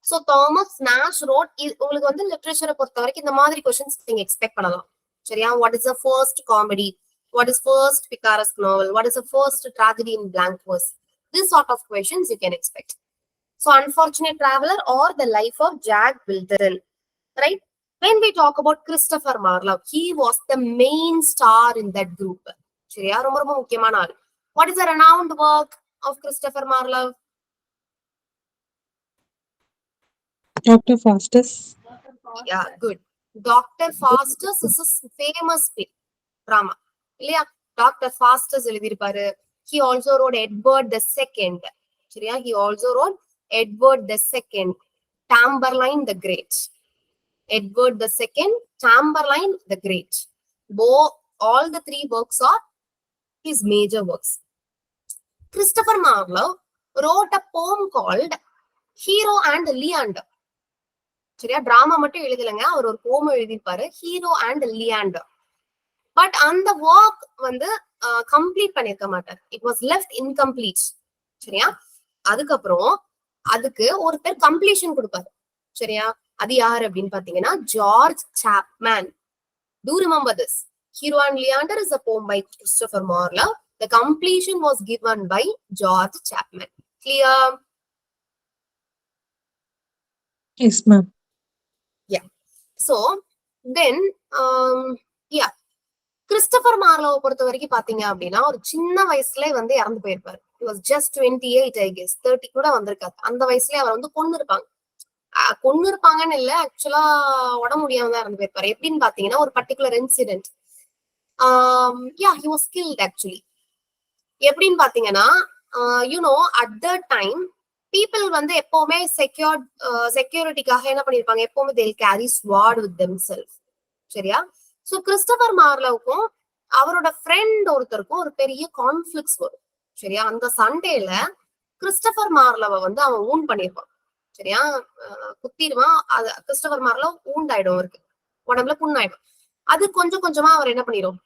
So Thomas Nash wrote, உங்களுக்கு வந்து லிட்ரேச்சரை பொறுத்த வரைக்கும் இந்த மாதிரி கொஸ்டின்ஸ் நீங்க எக்ஸ்பெக்ட் பண்ணலாம். சரியா? What is the first comedy? What is first picaresque novel? What is the first tragedy in blank verse? This sort of questions you can expect. So Unfortunate Traveler or The Life of Jack Wilton, right? When we talk about Christopher Marlowe, he was the main star in that group. சரியா? ரொம்ப ரொம்ப முக்கியமான ஆள். What is the renowned work of Christopher Marlowe? Dr. Faustus. Yeah, good. Dr. Faustus is a famous drama. இல்லையா? Dr. Faustus எழுதிருப்பாரு. He also wrote Edward II. சரியா? He also wrote Edward II, Tamburlaine the Great. Edward II, Tamburlaine the Great. All the three works are his major works. Christopher Marlowe wrote a poem called Hero and Leander. சரியா? Drama மட்டும் எழுதலைங்க, அவர் ஒரு போம் எழுதியிருப்பாரு, hero and Leander. But அந்த work வந்து complete பண்ணிருக்க மாட்டார். It was left incomplete. சரியா? அதுக்கப்புறம் அதுக்கு ஒருத்தர் கம்ப்ளீஷன் கொடுப்பாரு. சரியா? அது யார் அப்படின்னு பாத்தீங்கன்னா George Chapman. Do remember this. Hero and Leander is a poem by Christopher Marlowe. The completion was given by George Chapman. Clear? Yes, ma'am. Yeah. So then yeah, Christopher மார்லோவை பொறுத்த வரைக்கும் பாத்தீங்க அப்படின்னா ஒரு சின்ன வயசுல வந்து இறந்து போயிருப்பாரு. He was just 28, I guess. 30 கூட வந்திருக்காரு. அந்த வயசுலயே அவர் வந்து கொன்னு இருப்பாங்கன்னு இல்ல, ஆக்சுவலா உடம்பு முடியாம தான் இறந்து போயிருப்பாரு. எப்படின்னு பாத்தீங்கன்னா ஒரு particular incident. Yeah, he was killed actually. எப்படின்னு பாத்தீங்கன்னா at that time people வந்து எப்பவுமே செக்யூரிட்டிக்காக என்ன பண்ணிருப்பாங்க, எப்பவுமே they'll carry sword with themselves. சரியா? சோ கிறிஸ்டோபர் மார்லோவுக்கும் அவரோட ஃப்ரெண்ட் ஒருத்தருக்கும் ஒரு பெரிய கான்ஃபிளிக்ஸ் வரும். சரியா? அந்த சண்டேல கிறிஸ்டோபர் மார்லோவை வந்து அவன் ஊன் பண்ணிருப்பான். சரியா? குத்திடுவான். அது கிறிஸ்டோபர் மார்லோ ஊண்டாயிடும், அவருக்கு உடம்புல புண்ணாயிடும். அது கொஞ்சம் கொஞ்சமா அவர் என்ன பண்ணிடும்,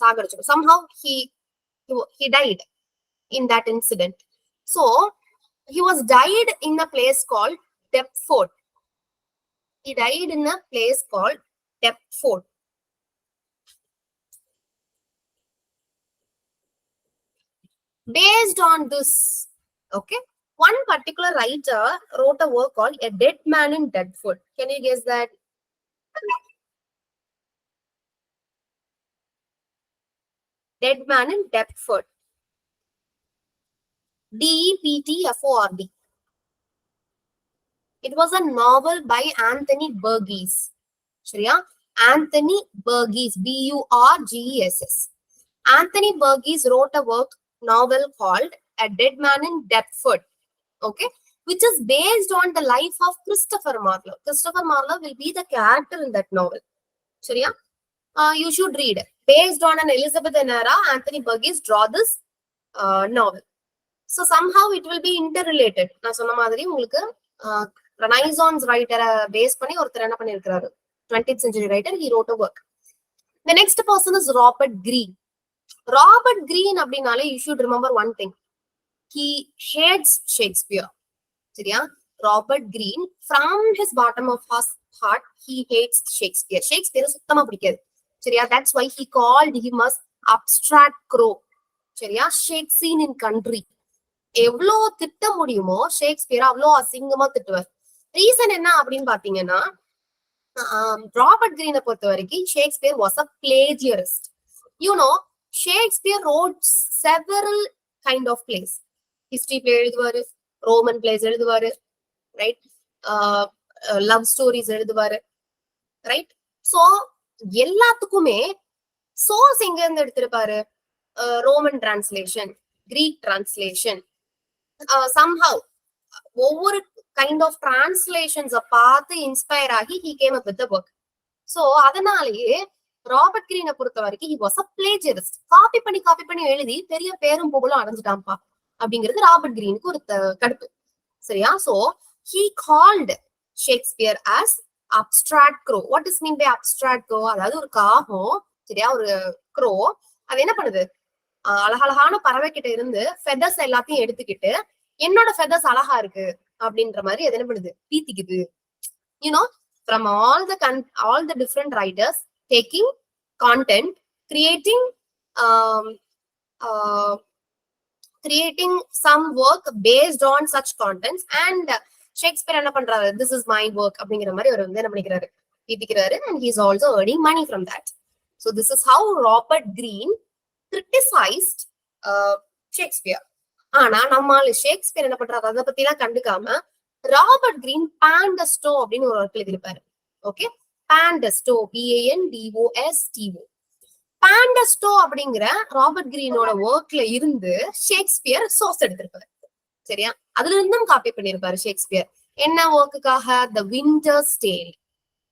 சாகடிச்சிடும். somehow he died in that incident. So he was died in a place called Deptford. He died in a place called Deptford. Based on this, okay, one particular writer wrote a work called A Dead Man in Deptford. Can you guess that? Dead Man in Deptford. Deptford. It was a novel by Anthony Burgess. Shriya? Anthony Burgess, Burgess. Anthony Burgess wrote a novel called A Dead Man in Deptford, okay, which is based on the life of Christopher Marlowe. Christopher Marlowe will be the character in that novel. Shriya? You should read it. Based on an Elizabethan era, Anthony Burgess draw this novel. So somehow it will be interrelated. நான் சொன்ன மாதிரி உங்களுக்கு Renaissance ரைட்டரை base பண்ணி ஒருத்தர் என்ன பண்ணிருக்காரு, 20th century writer, he wrote a work. The next person is Robert Greene. Robert Greene அப்படினாலே you should remember one thing. He hates Shakespeare. சரியா? Robert Greene, from his bottom of his heart, he hates Shakespeare. Shakespeare சுத்தமா பிடிக்காது. சரியா? That's why he called him as abstract crow. சரியா? Shake scene in country. எவ்வளோ திட்ட முடியுமோ Shakespeare அவ்வளோ அசிங்கமா திட்டுவார். ரீசன் என்ன அப்படின்னு பாத்தீங்கன்னா, ராபர்ட் கிரீனை பொறுத்த வரைக்கும் Shakespeare was a plagiarist. Shakespeare wrote several kind of plays. History play எழுதுவாரு, ரோமன் பிளேஸ் எழுதுவாரு, ரைட், லவ் ஸ்டோரிஸ் எழுதுவாரு, ரைட். சோ எல்லாத்துக்குமே சோர்ஸ் எங்க இருந்து எடுத்திருப்பாரு, Roman translation, Greek translation, somehow ஒவ்வொரு கைண்ட் ஆஃப் டிரான்ஸ்லேஷன்ஸ பார்த்து இன்ஸ்பயர் ஆகி he came up with the book. சோ அதனாலேயே ராபர்ட் கிரீனை பொறுத்த வரைக்கும் he was a plagiarist. Copy பண்ணி எழுதி பெரிய பேரும் புகழும் அடைஞ்சிட்டான்ப்பா அப்படிங்கிறது ராபர்ட் கிரீனுக்கு ஒரு கடுப்பு. சரியா? So he called Shakespeare as abstract crow. What does mean by abstract crow? அதாவது ஒரு காகம், சரியா, ஒரு crow, அது என்ன பண்ணுது, அழகழகான பறவை கிட்ட இருந்து ஃபெதர்ஸ் எல்லாத்தையும் எடுத்துக்கிட்டு என்னோட ஃபெதர்ஸ் அழகா இருக்கு, அப்படின்ற மாதிரி அது என்ன பண்ணுது, பீத்திக்குது. You know, from all the different writers taking content, creating um, uh, creating some work based on such contents, and Shakespeare என்ன பண்றாரு, this is my work அப்படிங்கிற மாதிரி அவர் வந்து என்ன பண்ணிக்கிறாரு, பீத்திக்கிறாரு, and he is also earning money from that. So this is how Robert Greene criticized Shakespeare. ஆனா நம்மால Shakespeare என்ன பண்றாரு, அதை பத்தி எல்லாம் கண்டுக்காம ராபர்ட் கிரீன் பாண்டஸ்டோ அப்படின்னு ஒரு ஒர்க் எழுதியிருப்பாரு. Okay, பாண்டஸ்டோ, PANDOSTO. பாண்டஸ்டோ அப்படிங்கிற ராபர்ட் கிரீனோட ஒர்க்ல இருந்து ஷேக்ஸ்பியர் சோர்ஸ் எடுத்திருப்பாரு. சரியா, அதுல இருந்தும் காப்பி பண்ணிருப்பாரு ஷேக்ஸ்பியர். என்ன ஒர்க்குக்காக? The winter's tale.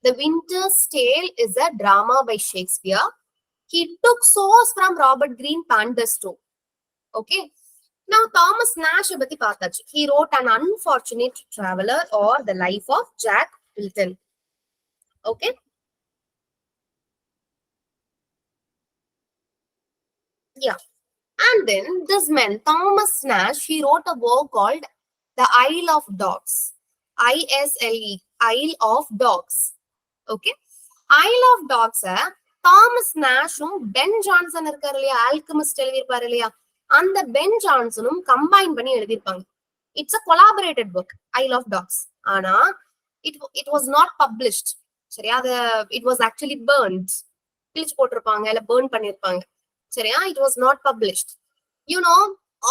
The winter's tale is a drama by Shakespeare. He took source from Robert Greene Pandesto. Okay. Now Thomas Nash பத்தி பார்த்தாச்சு. He wrote an unfortunate traveler or the life of Jack Wilton. Okay. Yeah. And then this man, Thomas Nash, he wrote a work called The Isle of Dogs. ISLE, Isle of Dogs. Okay. Isle of Dogs, Thomas நாஷும் Ben Jonson இருக்காரு இல்லையா, alchemist எழுதியிருப்பாரு இல்லையா, அந்த pen ஜான்சனும் combine பண்ணி எழுதியிருப்பாங்க. It's a collaborated book, Isle of Dogs. ஆனா it was not published. சரியா, அது இட் வாஸ் ஆக்சுவலி பர்ன்ட், கிழிச்சு போட்டிருப்பாங்க, இல்ல பர்ன் பண்ணிருப்பாங்க. சரியா, it was not published. You know,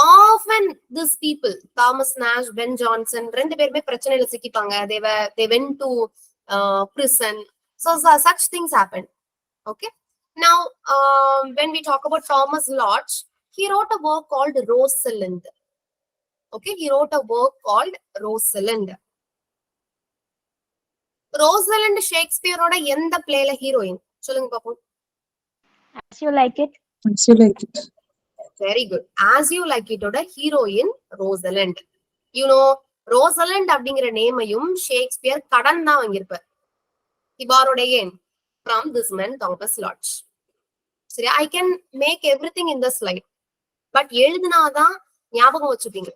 often these people, Thomas Nashe, Ben Jonson, ரெண்டு பேருமே பிரச்சனையில சிக்கிப்பாங்க. they went to prison. So such things happened. Okay. Now when we talk about Thomas Lodge, he wrote a work called Rosalind. Okay, he wrote a work called Rosalind. Rosalind ஷேக்ஸ்பியரோட எந்த பிளேல heroine சொல்லுங்க பாப்போம். As You Like It. As You Like It. Very good. As You Like It ஓட heroine Rosalind. You know, Rosalind அப்படிங்கிற நேமையும் Shakespeare கடன் தான் வாங்கியிருப்பார். He borrowed again from this man Thomas Lodge. சரி, I can make everything in the slide, but எழுதுனாதான் ஞாபகம் வச்சுப்பீங்க.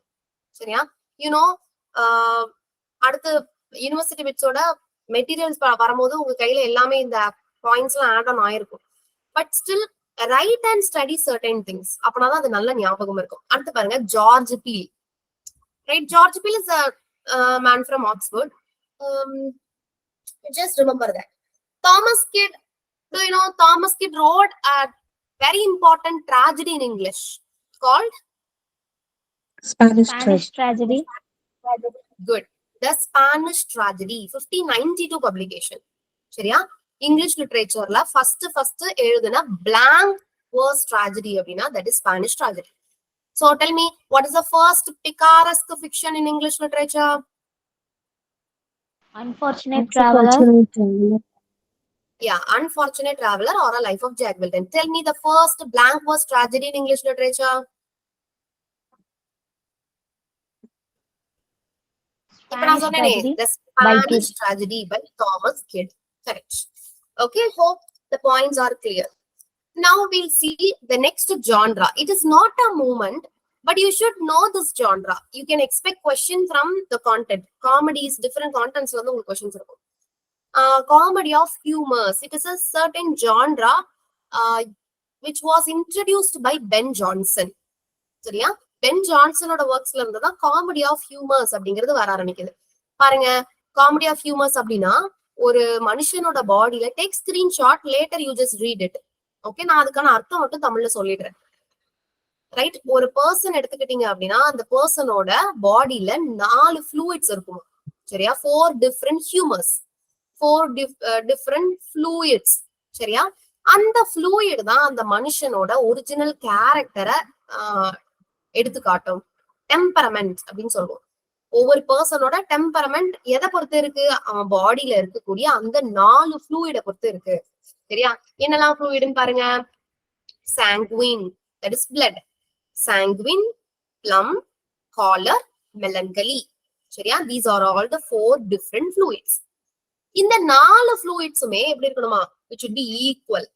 சரியா, you know, அடுத்து யூனிவர்சிட்டி பிட்ஸோட மெட்டீரியல்ஸ் வரும்போது உங்க கையில எல்லாமே இந்த பாயிண்ட்ஸ் எல்லாம் ஆட் ஆன் ஆயிருக்கும். But still write and study certain things, அப்படின்னாதான் அது நல்ல ஞாபகம் இருக்கும். அடுத்து பாருங்க, George Peele. Right, George Peele is a man from Oxford. Just remember that. Thomas Kidd, do you know Thomas Kidd wrote a very important tragedy in English called Spanish Tragedy. Good. The Spanish Tragedy, 1592 publication. சரியா, English லிட்டரேச்சர்ல first எழுதுன blank verse tragedy அப்படின்னா that is Spanish Tragedy. So tell me, what is the first picaresque fiction in English literature? Unfortunate Traveler. Yeah, Unfortunate Traveler or A Life of Jack Wilton. Tell me the first blank verse tragedy in English literature. Spanish Tragedy The by Spanish Kidd. Tragedy by Thomas Kidd. Correct. Okay, hope the points are clear. Now we'll see the next genre. It is not a movement, but you should know this genre. You can expect questions from the content. Comedies, different contents வந்து உங்களுக்கு questions இருக்கும். Comedy of humors. It is a certain genre which was introduced by Ben Jonson. சரியா, pen ஜான்சனோட ஒர்க்ஸ்ல இருந்து தான் comedy of humours அப்படிங்கிறது வர ஆரம்பிக்குது. பாருங்க, காமெடி ஆஃப் ஹியூமர்ஸ் அப்படின்னா ஒரு மனுஷனோட பாடியில take screenshot, later you just read it. Okay, நான் அதுக்கான அர்த்தம் மட்டும் தமிழ்ல சொல்லிடுறேன். ரைட், ஒரு பர்சன் எடுத்துக்கிட்டீங்க அப்படின்னா அந்த பர்சனோட பாடியில 4 ஃப்ளூயிட்ஸ் இருக்கும். சரியா, 4 டிஃப்ரெண்ட் ஹியூமர்ஸ், 4 டிஃப்ரெண்ட் ஃப்ளூயிட்ஸ். சரியா, அந்த ஃப்ளூயிட் தான் அந்த மனுஷனோட ஒரிஜினல் கேரக்டரை எடுத்து காட்டும். டெம்பரமெண்ட் அப்படின்னு சொல்லுவோம். ஒவ்வொரு பர்சனோட டெம்பரமெண்ட் எதை பொறுத்து இருக்கு, அவன் பாடியில இருக்கக்கூடிய அந்த 4 ஃப்ளூயிட பொறுத்து இருக்கு. சரியா, என்னெல்லாம் ஃப்ளூயிடுன்னு பாருங்க. சாங்குவின், that is blood. Sanguine, plum, choler, melancholy. சரியா, these are all the 4 different fluids. இந்த 4 fluidsமே எப்படி இருக்கணுமா, it should be equal.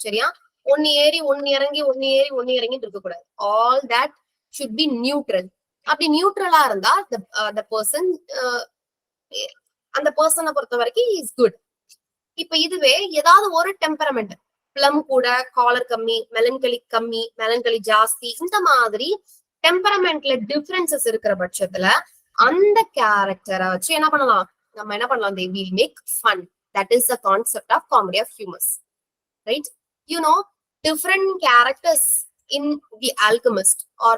சரியா, ஒன்னு ஏறி ஒன்னு இறங்கி ஒன்னு ஏறி ஒன்னு இறங்கி இருக்க கூடாது. All that should be neutral. அப்படி நியூட்ரலா இருந்தா the person அந்த பர்சனை பொறுத்த வரைக்கும் இஸ் குட். இப்ப இதுவே ஏதாவது ஒரு டெம்பரமெண்ட் பிளம் கூட காலர் கம்மி, மெலன்கலி கம்மி, மெலன்கலி ஜாஸ்தி, இந்த மாதிரி டெம்பரமெண்ட்ல டிஃபரன்சஸ் இருக்கிற பட்சத்துல அந்த கேரக்டரை வச்சு என்ன பண்ணலாம், நம்ம என்ன பண்ணலாம், they will make fun. That is the concept of comedy of humors, right? You know, different characters in The Alchemist or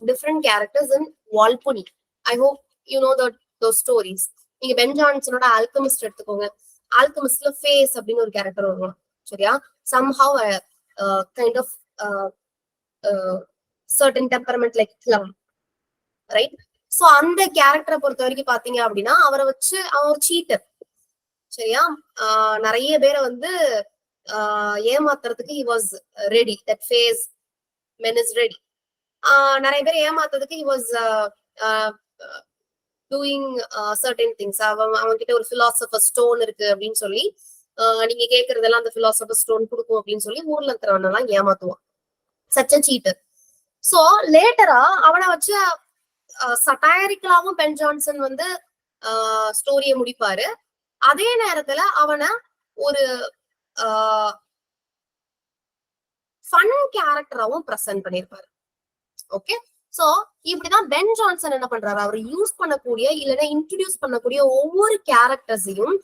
different characters in Walpurgi. I hope you know those stories. நீங்க pen ஜான்சனோட alchemist எடுத்துக்கோங்க. ஆல்கமிஸ்ட்ல face அப்படின்னு ஒரு character வரும், சரியா? somehow kind of certain temperament like plum, right? So அந்த கேரக்டரை பொறுத்த வரைக்கும் பாத்தீங்க அப்படின்னா அவரை வச்சு அவன் ஒரு சீட்டர், சரியா? நிறைய பேரை வந்து ஏமாத்துறதுக்கு he was ready. That phase men is ready. நிறைய பேர் ஏமாத்துறதுக்கு he was doing certain things. அவன் கிட்ட ஒரு philosopher stone இருக்கு அப்படின்னு சொல்லி நீங்க கேக்குறதெல்லாம் அந்த philosopher stone கொடுக்கும் அப்படின்னு சொல்லி ஊர்ல இருக்கிறவனெல்லாம் ஏமாத்துவான். such a cheater. சோ லேட்டரா அவனை வச்சு சட்டாரிக்கலாவும் பென் ஜான்சன் வந்து ஸ்டோரிய முடிப்பாரு. அதே நேரத்துல அவனை ஒரு ஃபன் கேரக்டராவும் பிரசன்ட் பண்ணிருப்பாரு. ஓகே, சோ இப்படிதான் பென் ஜான்சன் என்ன பண்றாரு, அவர் யூஸ் பண்ணக்கூடிய இல்லைன்னா இன்ட்ரடியூஸ் பண்ணக்கூடிய ஒவ்வொரு கேரக்டர்ஸையும்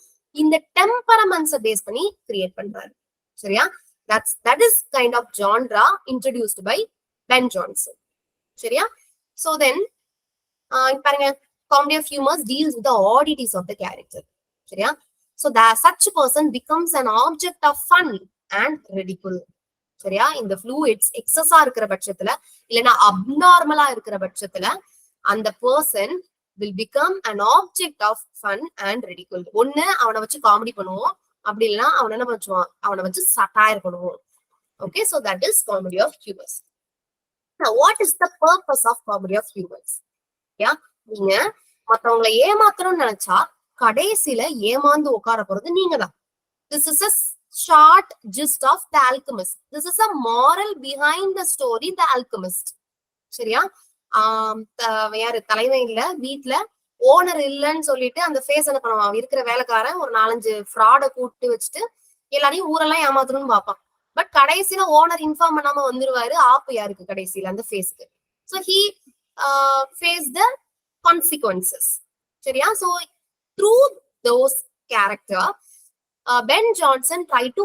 இந்த டெம்பரமெண்ட்ஸை பேஸ் பண்ணி கிரியேட் பண்றாரு, சரியா? that is kind of genre introduced by Ben Johnson, சரியா? So then பாருங்க, comedy of humors deals with the oddities of the character, சரியா? So that such person becomes an object of fun and ridicule, சரியா? இந்த fluids excess இருக்கிற பட்சத்துல இல்லைன்னா அப்நார்மலா இருக்கிற பட்சத்துல அந்த person will become an object of fun and ridicule. ஒண்ணு அவனை வச்சு காமெடி பண்ணுவோம், அப்படி இல்லைன்னா அவனை என்ன பண்ணுவான், அவனை வச்சு சட்டாயர் பண்ணுவோம். Okay, so that is comedy of humors. Now what is the purpose of comedy of humors? Yeah, நீங்க மத்தவங்களை ஏமாத்தணும்னு நினைச்சா கடைசியில ஏமாந்து உட்கார போறது நீங்க தான். This is a short gist of The Alchemist. This is a moral behind the story The Alchemist, சரியா? யாரு தலைமை இல்ல, வீட்டுல ஓனர் இல்லைன்னு சொல்லிட்டு அந்த ஃபேஸ் என்ன பண்ணுவான், இருக்கிற வேலைக்காரன் ஒரு 4-5 ஃப்ராட கூப்பிட்டு வச்சுட்டு எல்லாரையும் ஊரெல்லாம் ஏமாத்தணும்னு பார்ப்பான். பட் கடைசியில ஓனர் இன்ஃபார்ம் பண்ணாம வந்துருவாரு. ஆப்பு யாருக்கு கடைசியில, அந்த ஃபேஸ்க்கு. So he face the consequences, சரியா? So through those character Ben Jonson try to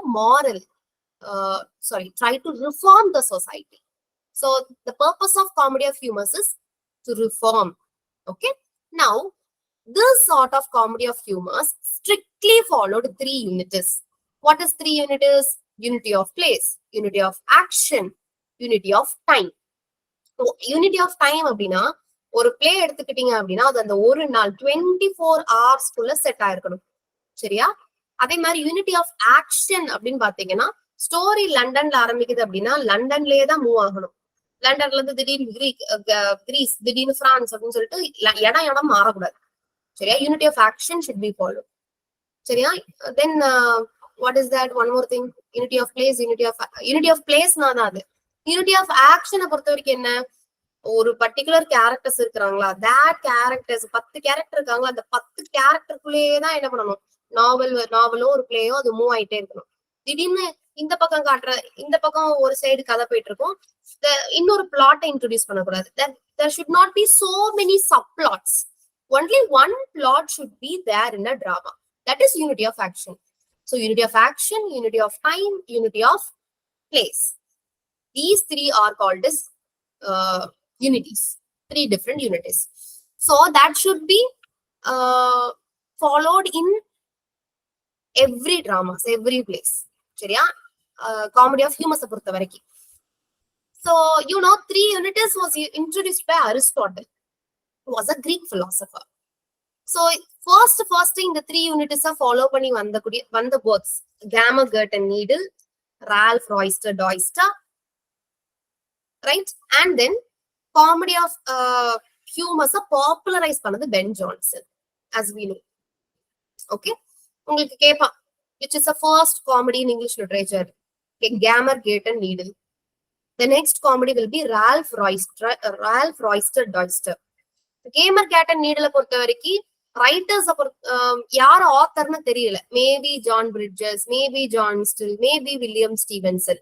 reform the society. So the purpose of comedy of humors is to reform. Okay, now this sort of comedy of humors strictly followed 3 unities. What is 3 unities? Unity of place, unity of action, unity of time. So unity of time அப்படின்னா ஒரு play எடுத்துக்கிட்டீங்க அப்படின்னா அது அந்த ஒரு நாள் 24 hours set ஆயிருக்கணும், சரியா? அதே மாதிரி யூனிட்டி ஆஃப் ஆக்ஷன் அப்படின்னு பாத்தீங்கன்னா ஸ்டோரி லண்டன்ல ஆரம்பிக்குது அப்படின்னா லண்டன்லயே தான் மூவ் ஆகணும். லண்டன்ல இருந்து திடீர்னு கிரீஸ், திடீர்னு பிரான்ஸ் அப்படின்னு சொல்லிட்டு இடம் மாறக்கூடாது, சரியா? Unity of action should be follow, சரியா? Then what is that? One more thing, unity of place, unity of place தான் அது. யூனிட்டி ஆஃப் ஆக்ஷனை பொறுத்த வரைக்கும் என்ன, ஒரு பர்டிகுலர் கேரக்டர்ஸ் இருக்கிறாங்களா, that கேரக்டர்ஸ் 10 கேரக்டர் இருக்காங்களா, அந்த 10 கேரக்டருக்குள்ளேயே தான் என்ன பண்ணணும், நாவலோ ஒரு பிளேயோ அது மூவ் ஆயிட்டே இருக்கணும். திடீர்னு இந்த பக்கம் காட்டுற, இந்த பக்கம் ஒரு சைடு கதை போயிட்டு இருக்கும், இன்னொரு பிளாட்டை இன்ட்ரோடியூஸ் பண்ணக்கூடாது. There should not be so many subplots. Only one plot should be there in a drama. That is unity of action. So unity of action, unity of time, unity of place. These 3 are called as unities. 3 different unities. So that should be followed in every dramas, every place, சரியா? Comedy of humors பொறுத்த வரைக்கும். So, 3 unities was introduced by Aristotle, who was a Greek philosopher. So, first இந்த 3 unities follow பண்ணி வந்த works, Gamma Gurton Needle, Ralph Royster Doyster, right? And then comedy of humors popularize பண்ணது Ben Johnson, as we know. Okay, உங்களுக்கு கேட்பான், which is the first comedy in English literature? Okay, Gamma Gurton Needle. The next comedy will be Ralph Royster Doyster. Gammer Gurt and நீடல பொறுத்த வரைக்கும் writers யார் ஆத்தர்னு தெரியல. Maybe John Bridges, maybe John Still, maybe William Stevenson.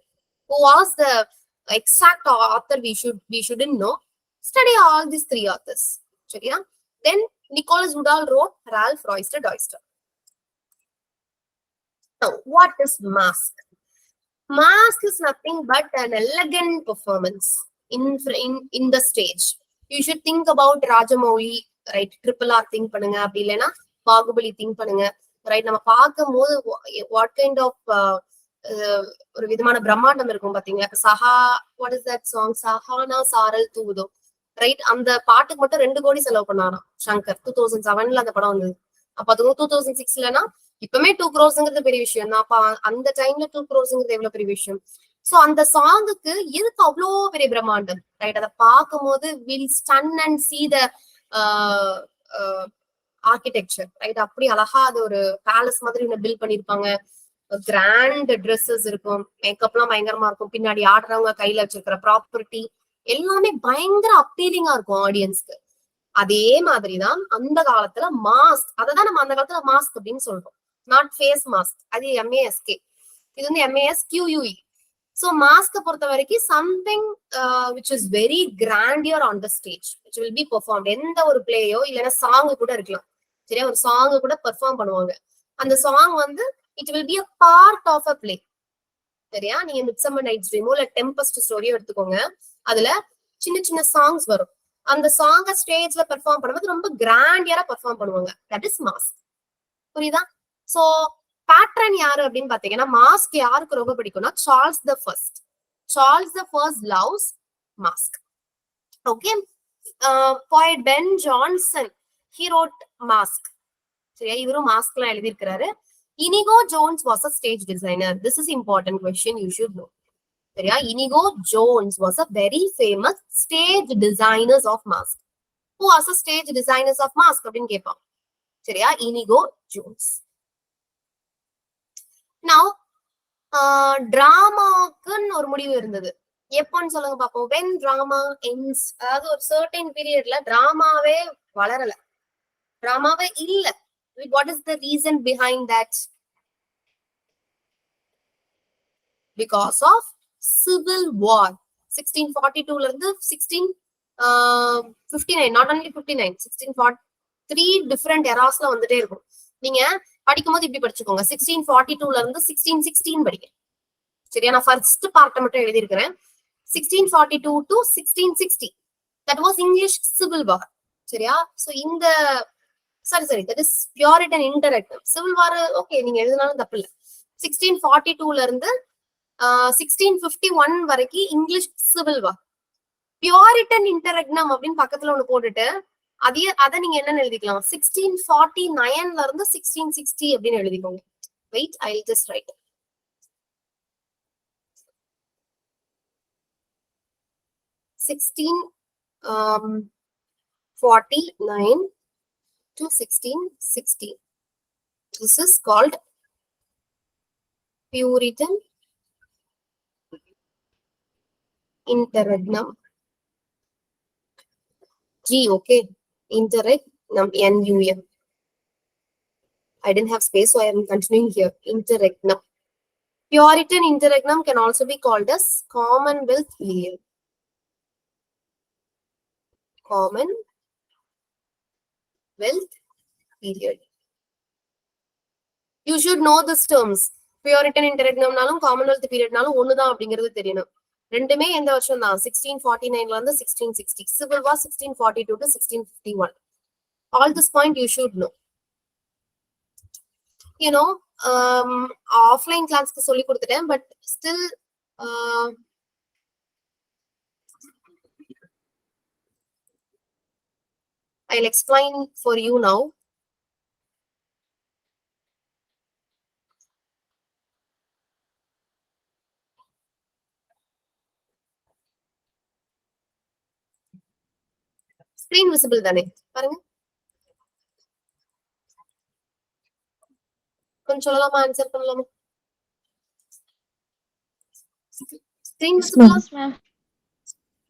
Who was the exact author we shouldn't know. Study all these three authors. சரியா? Then Nicholas Woodall wrote Ralph Royster Doyster. Now, what is mask? Mask is nothing but an elegant performance in the stage. You should think about Rajamouli, right? Triple R think பண்ணுங்க, அப்படி இல்லைன்னா Baahubali think பண்ணுங்க, right? நம்ம பார்க்கும் போது what kind of ஒரு விதமான பிரம்மாண்டம் இருக்கும் பாத்தீங்களா? சஹா, what is that song? Sahana சாரல் தூதோ, ரைட்? அந்த பாட்டுக்கு மட்டும் 2 கோடி செலவு பண்ணாராம் சங்கர். 2007ல அந்த படம் வந்தது. அப்ப அது 2006லனா இப்பவுமே 2 crores பெரிய விஷயம் தான். அப்ப அந்த டைம்ல 2 crores எவ்வளவு பெரிய விஷயம். சோ அந்த சாங்குக்கு எதுக்கு அவ்வளோ பெரிய பிரம்மாண்டம், ரைட்? அதை பார்க்கும் போது will stun and see the architecture, right? அப்படி அழகா அது ஒரு பேலஸ் மாதிரி பில்ட் பண்ணிருப்பாங்க. கிராண்ட் ட்ரெஸ்ஸஸ் இருக்கும், மேக்கப் எல்லாம் பயங்கரமா இருக்கும், பின்னாடி ஆடுறவங்க கையில வச்சிருக்கிற ப்ராப்பர்ட்டி எல்லாமே பயங்கர அப்பீலிங்கா இருக்கும் ஆடியன்ஸ்க்கு. அதே மாதிரிதான் அந்த காலத்துல மாஸ்க், அததான் நம்ம அந்த காலத்துல மாஸ்க் அப்படின்னு சொல்றோம், நாட் ஃபேஸ் மாஸ்க். அது MASK, இது வந்து MASQUE. சோ மாஸ்க பொறுத்த வரைக்கும் something which is very grandeur on the stage, which will be performed. எந்த ஒரு பிளேயோ இல்லைன்னா சாங்கு கூட இருக்கலாம், சரியா? ஒரு சாங்கு கூட பெர்ஃபார்ம் பண்ணுவாங்க. அந்த சாங் வந்து it will be a part of a play, சரியா? நீங்க மிட்சம்மர் நைட்ஸ் ட்ரீமோ இல்ல டெம்பஸ்ட் ஸ்டோரியோ எடுத்துக்கோங்க, அதுல சின்ன சின்ன சாங்ஸ் வரும். அந்த சாங்க ஸ்டேஜ்ல பெர்ஃபார்ம் பண்ணும்போது ரொம்ப கிராண்டியரா பெர்ஃபார்ம் பண்ணுவாங்க. That is masque. புரியுதா? சோ பேட்ரன் யாரு அப்படின்னு பாத்தீங்கன்னா, மாஸ்க் யாருக்கு ரொம்ப பிடிக்கும்னா Charles the first. Charles the first loves masque. Okay. Poet Ben Jonson, he wrote masque, சரியா? இவரும் மாஸ்க் எல்லாம் எழுதியிருக்கிறாரு. Inigo Jones was a stage designer. This is important question, you should know. சரியா? Inigo Jones was a very famous stage designers of mask. Who was a stage designers of mask அப்படின்னு கேட்பான், சரியா? Inigo Jones. Now, டிராமாக்குன்னு ஒரு முடிவு இருந்தது. எப்போன்னு சொல்லுங்க பாப்போம். when drama ends, அதாவது ஒரு certain periodல டிராமாவே வளரல, டிராமாவே இல்ல. What is the reason behind that? Because of civil war. 1642ல இருந்து 1659, not only 59, 1643 different erasல வந்துட்டே இருக்கும். நீங்க படிக்கும்போது இப்படி படிச்சுக்கோங்க, 1642ல இருந்து 1616 படிங்க, சரியா? நான் ஃபர்ஸ்ட் பார்ட்டை மட்டும் எழுதியிருக்கிறேன். 1642 to 1660, that was English Civil War, சரியா? சோ இந்த சரி that is Puritan interregnum. Civil War okay, நீங்க எழுதினாலும் தப்பு இல்லை. 1642ல இருந்து 1651 வரைக்கும் English civil war. Puritan interregnum அப்படின்னு பக்கத்துல ஒண்ணு போட்டுட்டு அதை நீங்க என்னன்னு எழுதிக்கலாம், 1649ல இருந்து 1660 அப்படின்னு எழுதிக்கோங்க. Wait, I will just write. 1649 to 1660. This is called Puritan interregnum. G, okay. Interregnum, NUM. I didn't have space, so I am continuing here. Interregnum. Puritan interregnum can also be called as Commonwealth period. Commonwealth period. You should know these terms. Puritan interregnumனாலும் Commonwealth periodனாலும் ஒண்ணுதான் அப்படிங்கிறது தெரியணும். ரெண்டுமே எந்த வருஷம் தான்? 1649ல இருந்து 1660. Civil War 1642 to 1651. All this point you should know. You know, offline classக்கு சொல்லி கொடுத்துட்டேன், but still I'll explain for you now. Screen visible தானே? பாருங்க. கொஞ்சம் சொல்லலாமா, ஆன்சர் பண்ணலாமா? Screen visible? Yes, ma'am.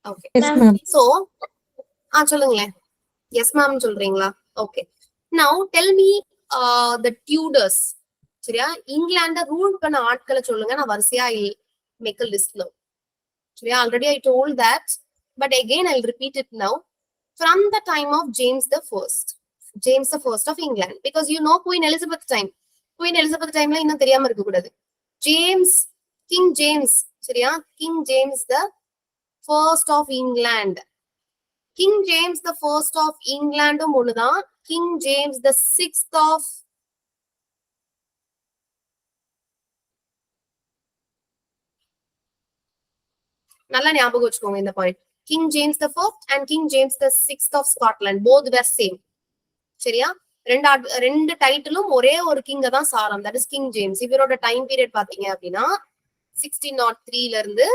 Okay. Yes, ma'am. So, சொல்லுங்களேன். எஸ் மேம் சொல்றீங்களா? Okay. Now tell me the Tudors. சரியா? இங்கிலாண்ட ரூல் பண்ண ஆட்களை சொல்லுங்க. நான் வரிசையா மேக் a list now. சரியா? Already I told that, but again I'll repeat it now. From the time of James the First of England, because you know Queen Elizabeth time. Queen Elizabeth timeல இன்னும் தெரியாம இருக்க கூடாது. King James, சரியா? King James the First of England. King James the First of England ஒண்ணுதான். King James the Sixth of நல்லா ஞாபகம் வச்சுக்கோங்க இந்த point. King James the First and King James the Sixth of Scotland, both were same. சரியா? ரெண்டு டைட்டிலும் ஒரே ஒரு கிங்க தான் சாரம். That is king James. இவரோட டைம் பீரியட் பாத்தீங்க அப்படின்னா 1603ல இருந்து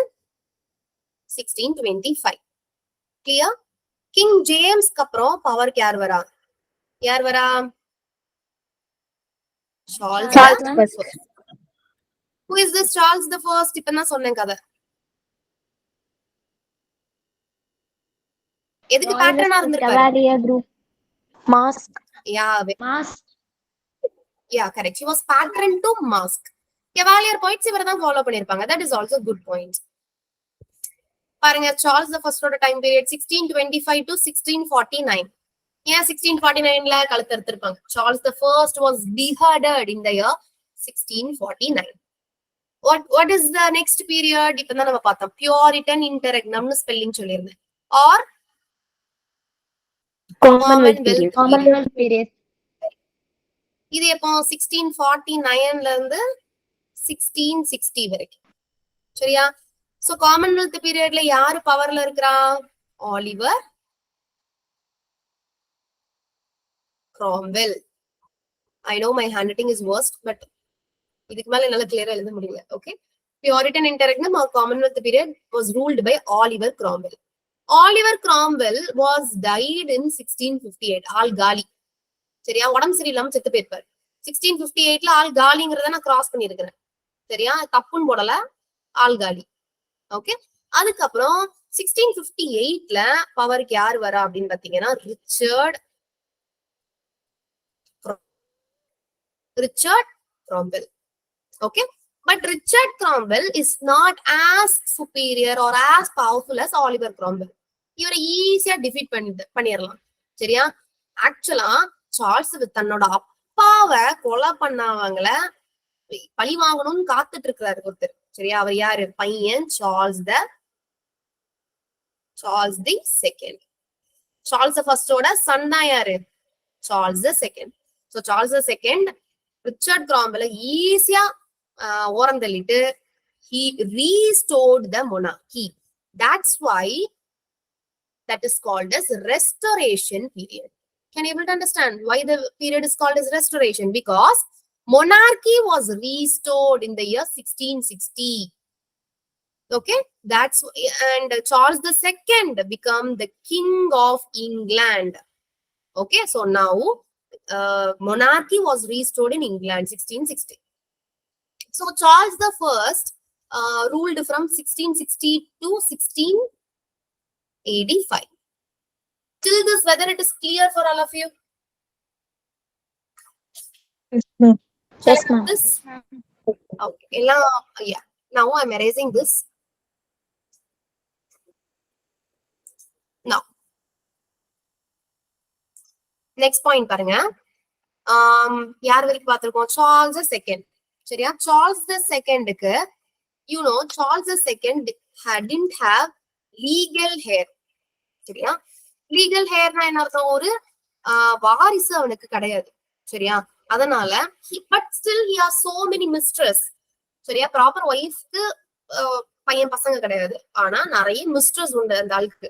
1625. கிளியர்? கிங் ஜேம்ஸ்க்கு அப்புறம் பவருக்கு யார் வரா? Charles Charles the First. Who is this Charles the First? இப்ப நான் சொன்னேன் கதை. எதுக்கு பேட்டர்னா இருந்திருப்பாரு? Cavalier group. Mask. Mask. Yeah, correct. He was patron to Mask. Cavalier points இவரை தான் ஃபாலோ பண்ணிருப்பாங்க. That is also good point. பாருங்க, சார்ல்ஸ் தி ஃபர்ஸ்டோட டைம் பீரியட் 1625 to 1649. ஏன் 1649ல கழுத்து அறுத்திருப்பாங்க? Charles the first was beheaded in the year 1649. What is the next period? இப்பதான் நம்ம பார்த்தோம். Puritan interregnumனு ஸ்பெல்லிங் சொல்லியிருந்தேன். Or Commonwealth period. இது எப்போ 1649ல இருந்து 1660 வரைக்கும். சரியா? சோ காமன்வெல்த் பீரியட்ல யாரு பவர்ல இருக்கிறா? Oliver cromwell. I know my handwriting is worst, but இதுக்கு மேல என்னால கிளியரா எழுத முடியல. Okay. Puritan interregnum or Commonwealth period was ruled by Oliver Cromwell. Oliver Cromwell was died in 1658. All காலி. சரியா? உடம்பு சரியில்லாம செத்து போயிருப்பாரு. 1658ல ஆல் காலிங்கிறத நான் கிராஸ் பண்ணிருக்கிறேன். சரியா? தப்புன்னு போடல, ஆல் காலி. ஓகே. அதுக்கப்புறம் 1658ல பவருக்கு யார் வரா அப்படின்னு பாத்தீங்கன்னா Richard Cromwell. Okay, but Richard Cromwell is not as superior or as powerful as Oliver Cromwell. இவரை ஈஸியா டிஃபீட் பண்ணிடலாம். சரியா? ஆக்சுவலா சார்ல்ஸ் தன்னோட அப்பாவை கொலை பண்ணவங்கள பழி வாங்கணும்னு காத்துட்டு இருக்கிறாரு ஒருத்தர். சரியா? அவர் யாரு? பையன் சார்ல்ஸ் தி செகண்ட். சார்ல்ஸ் ஃபர்ஸ்டோட சன் தான் யாரு? Charles the second. So Charles the second Richard கிராம்வெல்ல ஈஸியா ஓரம் தள்ளிட்டு he restored the monarchy. That's why that is called as restoration period. Can you able to understand why the period is called as restoration? Because monarchy was restored in the year 1660. Okay, that's, and Charles II became the king of England. Okay, so now monarchy was restored in England 1660. So Charles the First ruled from 1660 to 1685. Till this, whether it is clear for all of you? Yes, ma'am. Yes, ma'am. This? Okay. Yeah. Now I'm erasing this. Now, next point பாருங்க. யார் வரைக்கும் பார்த்திருக்கோம்? Charles II. சரியா? Charles II you know Charles II didn't have legal heir. சரியா? Legal ஹேர்னா என்ன அர்த்தம்? ஒரு வாரிசு அவனுக்கு கிடையாது. சரியா? அதனால but still he has so many mistress. சரியா? ப்ராப்பர் ஒய்ஃப்க்கு பையன் பசங்க கிடையாது, ஆனா நிறைய மிஸ்ட்ரஸ் உண்டு அந்த ஆளுக்கு.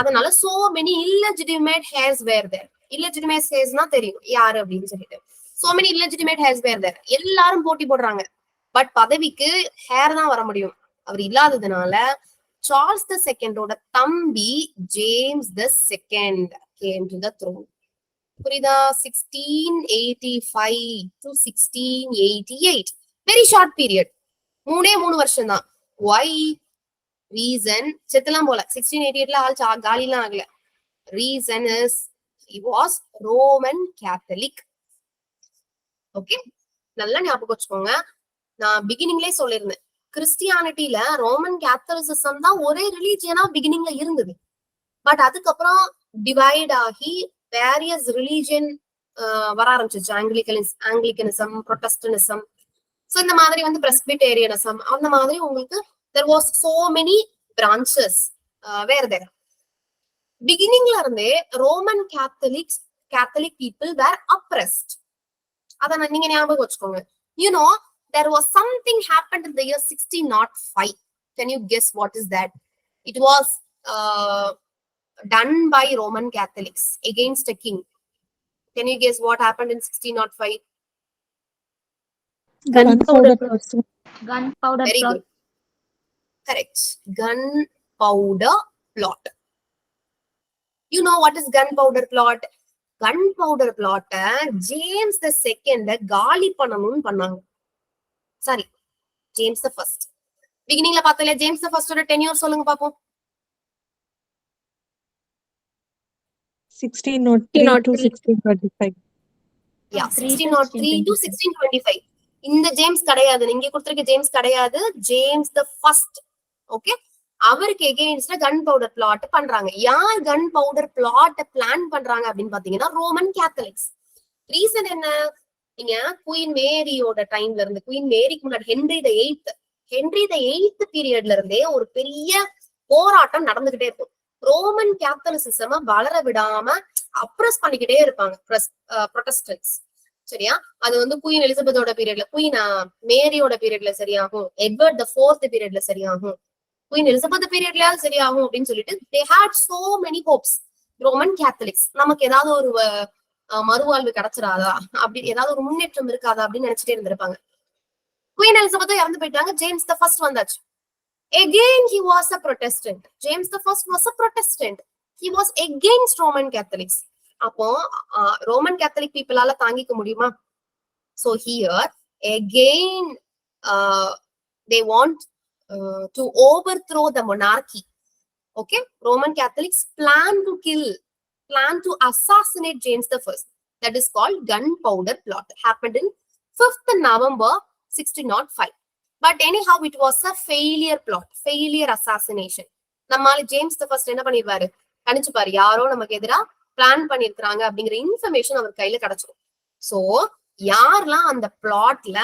அதனால so many illegitimate heirs were there. illegitimate heirsனா தெரியும் யாரு அப்படின்னு சொல்லிட்டு. so many illegitimate heirs were there. எல்லாரும் போட்டி போடுறாங்க, பட் பதவிக்கு ஹேர் தான் வர முடியும். அவர் இல்லாததுனால சார்ல்ஸ் II தம்பி James II came to the throne. புரியுதா? 1685 to 1688. Very short period. 3 வருஷம் தான். Why? Reason செத்தலாம் போல. 1688ல ஆள் காலிலாம் ஆகல. Reason is He was Roman Catholic. Okay, நல்லா ஞாபகம் வச்சுக்கோங்க. நான் பிகினிங்லயே சொல்லியிருந்தேன், கிறிஸ்டியானிட்டியில ரோமன் கேத்தலிசிசம் தான் ஒரே ரிலீஜியனா பிகினிங்ல இருந்தது. பட் அதுக்கப்புறம் டிவைட் ஆகி வேரியஸ் ரிலீஜியன் வர ஆரம்பிச்சிச்சு. ஆங்கிலிக்கனிசம், புரொட்டஸ்டனிசம், சோ இந்த மாதிரி வந்து பிரெஸ்பிடேரியனிசம், அந்த மாதிரி உங்களுக்கு there was so many branches were there. பிகினிங்ல இருந்தே Roman Catholic people were oppressed. அத நீங்க ஞாபகம் வச்சுக்கோங்க. You know, there was something happened in the year 1605. Can you guess what is that? It was done by Roman Catholics against a king. Can you guess what happened in 1605? Gunpowder plot. Gunpowder Very plot. good. Correct. Gunpowder plot. You know what is gunpowder plot? Gunpowder plot James the second காலி பண்ணணும்னு பண்ணாங்க. Sorry, James the first. பிகினிங்ல பார்த்தல James the first ஓட tenure சொல்லுங்க பாப்போம். 1603 to 1635. Yeah, 1603 to 1625. இந்த James கிடையாது, நீங்க கொடுத்திருக்க ஜேம்ஸ் கிடையாது. James the first. ஓகே, அவருக்கு எகெயின்ஸ்டா கன் பவுடர் பிளாட் பண்றாங்க. யார் கன் பவுடர் பிளாட் பிளான் பண்றாங்க அப்படின்னு பாத்தீங்கன்னா ரோமன் கேத்தலிக்ஸ். ரீசன் என்ன? நீங்க குயின் மேரியோட டைம்ல இருந்து, குயின் மேரிக்கு முன்னாடி ஹென்றி த எய்த் பீரியட்ல இருந்தே ஒரு பெரிய போராட்டம் நடந்துகிட்டே இருக்கும். ரோமன் கேத்தலிசிசம வளர விடாம அப்ரஸ் பண்ணிக்கிட்டே இருப்பாங்க புரொட்டஸ்டன்ட்ஸ். சரியா? அது வந்து குயின் எலிசபெத்தோட பீரியட்ல, குயின் மேரியோட பீரியட்ல சரியாகும், எட்வர்ட் the fourth பீரியட்ல சரியாகும், குயின் எலிசபெத் பீரியட்ல சரியாகும் அப்படின்னு சொல்லிட்டு they had so many hopes. Roman Catholics நமக்கு ஏதாவது ஒரு மறுவாழ்வு கிடைச்சிடாதா, அப்படி ஏதாவது ஒரு முன்னேற்றம் இருக்காதா அப்படின்னு நினைச்சிட்டே இருந்திருப்பாங்க. குயின் எலிசபெத் இறந்து போயிட்டாங்க, ஜேம்ஸ் the first வந்தாச்சு. Again he was a Protestant. James the first was a Protestant. He was against Roman Catholics. அப்போ ரோமன் கேத்தலிக் பீப்புளால தாங்கிக்க முடியுமா? So here again they want to overthrow the monarchy. Okay, Roman Catholics plan to assassinate James the first. That is called gunpowder plot. Happened in 5th November 1605. But anyhow, it was a failure plot, failure assassination. நம்மால James the first என்ன பண்ணிடுவாரு, கணிச்சு பாரு, யாரோ நமக்கு எதிரா plan பண்ணிருக்காங்க அப்படிங்கிற இன்ஃபர்மேஷன் அவர் கையில கிடைச்சிடும். சோ யாரெல்லாம் அந்த பிளாட்ல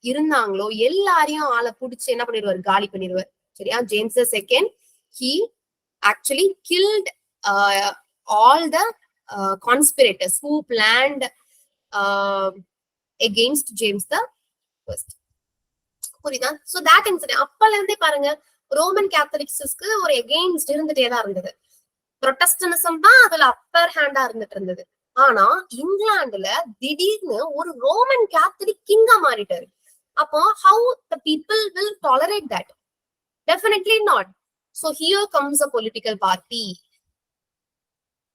இருந்தாங்களோ எல்லாரையும் ஆளை புடிச்சு என்ன பண்ணிடுவாரு, காலி பண்ணிடுவார். சரியா? James the second, he actually killed all the conspirators who planned against James the first. புரியுதா? சோ that incident அப்பல இருந்தே பாருங்க ரோமன் கேத்தலிக்ஸ்க்கு ஒரு எகெயின்ஸ்ட் இருந்துட்டே தான் இருந்தது. புரொட்டஸ்டனிசம் தான் அதுல அப்பர் ஹேண்டா இருந்துட்டு இருந்தது. ஆனா இங்கிலாந்துல திடீர்னு ஒரு ரோமன் கேத்தலிக் கிங்கா மாறிட்டாரு. அப்போ how the people will tolerate that? Definitely not. So here comes a political party.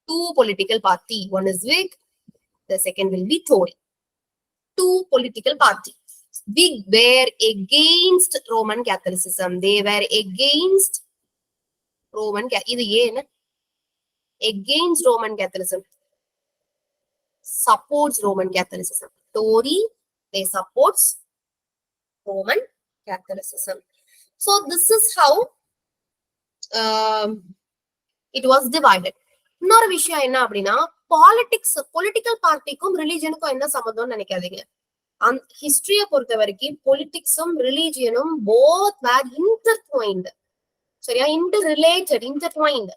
Two political party. One is Whig, the second will be Tory. Two political party. Whig were against Roman Catholicism. They were against Roman இது ஏன் against Roman Catholicism, supports Roman Catholicism. Tory, they supports Roman Catholicism. So this is how it was divided. இன்னொரு விஷயம் என்ன அப்படின்னா, political பார்ட்டிக்கும் ரிலிஜியனுக்கும் என்ன சம்பந்தம்னு நினைக்காதீங்க. ஹிஸ்டரிய பொறுத்த வரைக்கும் பொலிட்டிக்ஸும் ரிலிஜியனும் போத் வேர் இன்டர்ட்வைன்ட். சரியா? இன்டர்ட்வைன்ட்.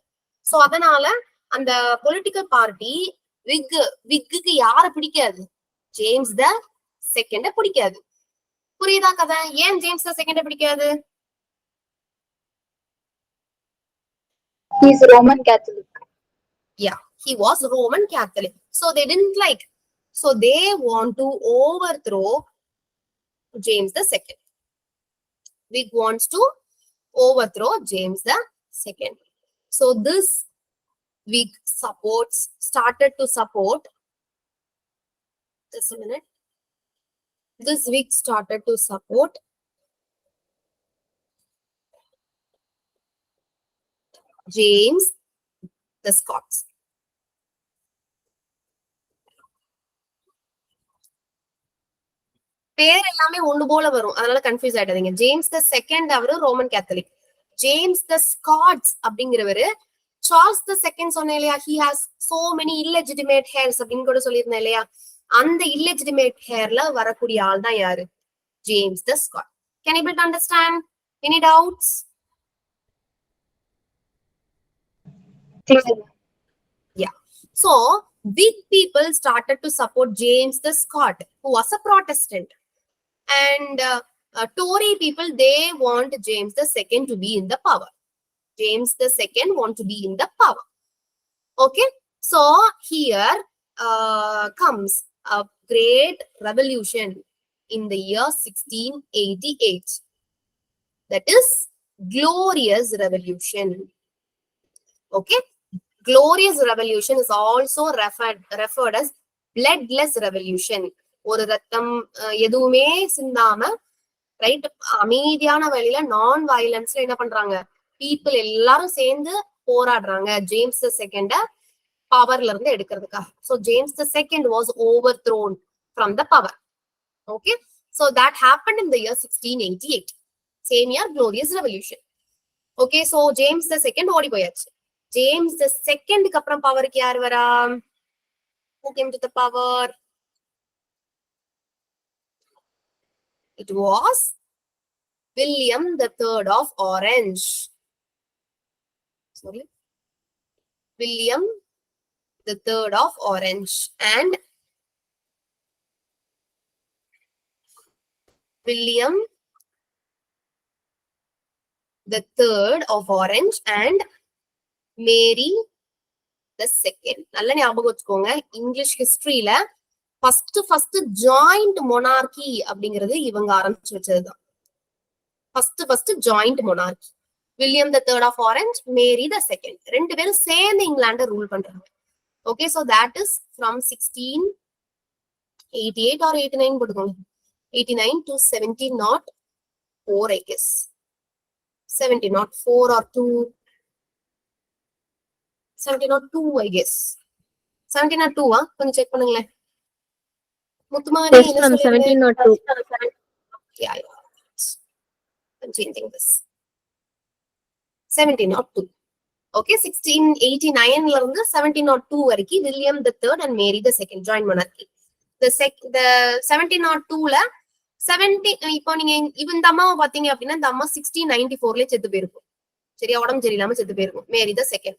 சோ அதனால அந்த பொலிட்டிக்கல் பார்ட்டி விக்கு யார பிடிக்காது, ஜேம்ஸ் த செகண்ட பிடிக்காது. புரியுதா கதை? ஏன் ஜேம்ஸ் த செகண்ட பிடிக்காது? He is Roman Catholic. Yeah, he was Roman Catholic. So they didn't like. So they want to overthrow James the second. Whig wants to overthrow James the second. So this Whig started to support. Just a minute. This Whig started to support James the Scots. பேர் எல்லாமே ஒண்ணு போல வரும், அதனால confuse ஆயிடாதீங்க. James the second அவரு Roman Catholic. James the Scots அப்படிங்கிறவரு Charles the second சொன்னேன் இல்லையா, he has so many illegitimate heirs அப்படின்னு கூட சொல்லியிருந்தேன் இல்லையா, அந்த illegitimate heirல வரக்கூடிய ஆள் தான் யாரு, James the Scott. Can you able to understand? Any doubts? Yeah. So Whig people started to support James the Scot, who was a Protestant, and Tory people, they want James the Second to be in the power. James the Second want to be in the power. Okay. So here comes a great revolution in the year 1688. That is Glorious Revolution. Okay. Glorious Revolution is also referred as bloodless revolution. ஒரு ரத்தம் எதுவுமே சிந்தாம, right, அமைதியான வழியில நான் வயலன்ஸ்ல என்ன பண்றாங்க, people எல்லாரும் சேர்ந்து போராடுறாங்க ஜேம்ஸ் த செகண்ட பவர்ல இருந்து எடுக்கிறதுக்காக. So James the Second was overthrown from the power. Okay, so that happened in the year 1688. Same year, Glorious Revolution. Okay, so James the Second ஓடி போயாச்சு. James the Second க்கு அப்புறம் பவருக்கு யார் வரா? Who came to the power? It was William the Third of Orange. Sorry, William the Third of Orange and William the Third of Orange and Mary the Second. நல்ல ஞாபகம் வச்சுக்கோங்க, English ஹிஸ்டரியில first joint monarchy அப்படிங்கிறது இவங்க ஆரம்பிச்சு வச்சதுதான். First joint monarchy. William the third of Orange, Mary the second, ரெண்டு பேரும் சேர்ந்து இங்கிலாண்டை ரூல் பண்றாங்க. Okay, so that is from 1688 or 89 போட்டுக்கோங்க, 89 to 1704, I guess 1704 or 2, 1702, I guess 1702. கொஞ்சம் செக் பண்ணுங்களேன். முத்துமாரி Yes, என்ன ma'am, சொல்லிருந்தீங்க? 1702. Yeah, I'm changing this. 1702. Okay, 1689 ல இருந்து 1702 வரைக்கும் William the third and Mary the second join monarchy. the 1702ல 70, இப்போ நீங்க இந்த அம்மாவை பாத்தீங்க அப்படின்னா இந்த அம்மா 1694 செத்து போயிருக்கும். சரியா, உடம்பு சரியில்லாம செத்து போயிருக்கும் மேரி தி செகண்ட்.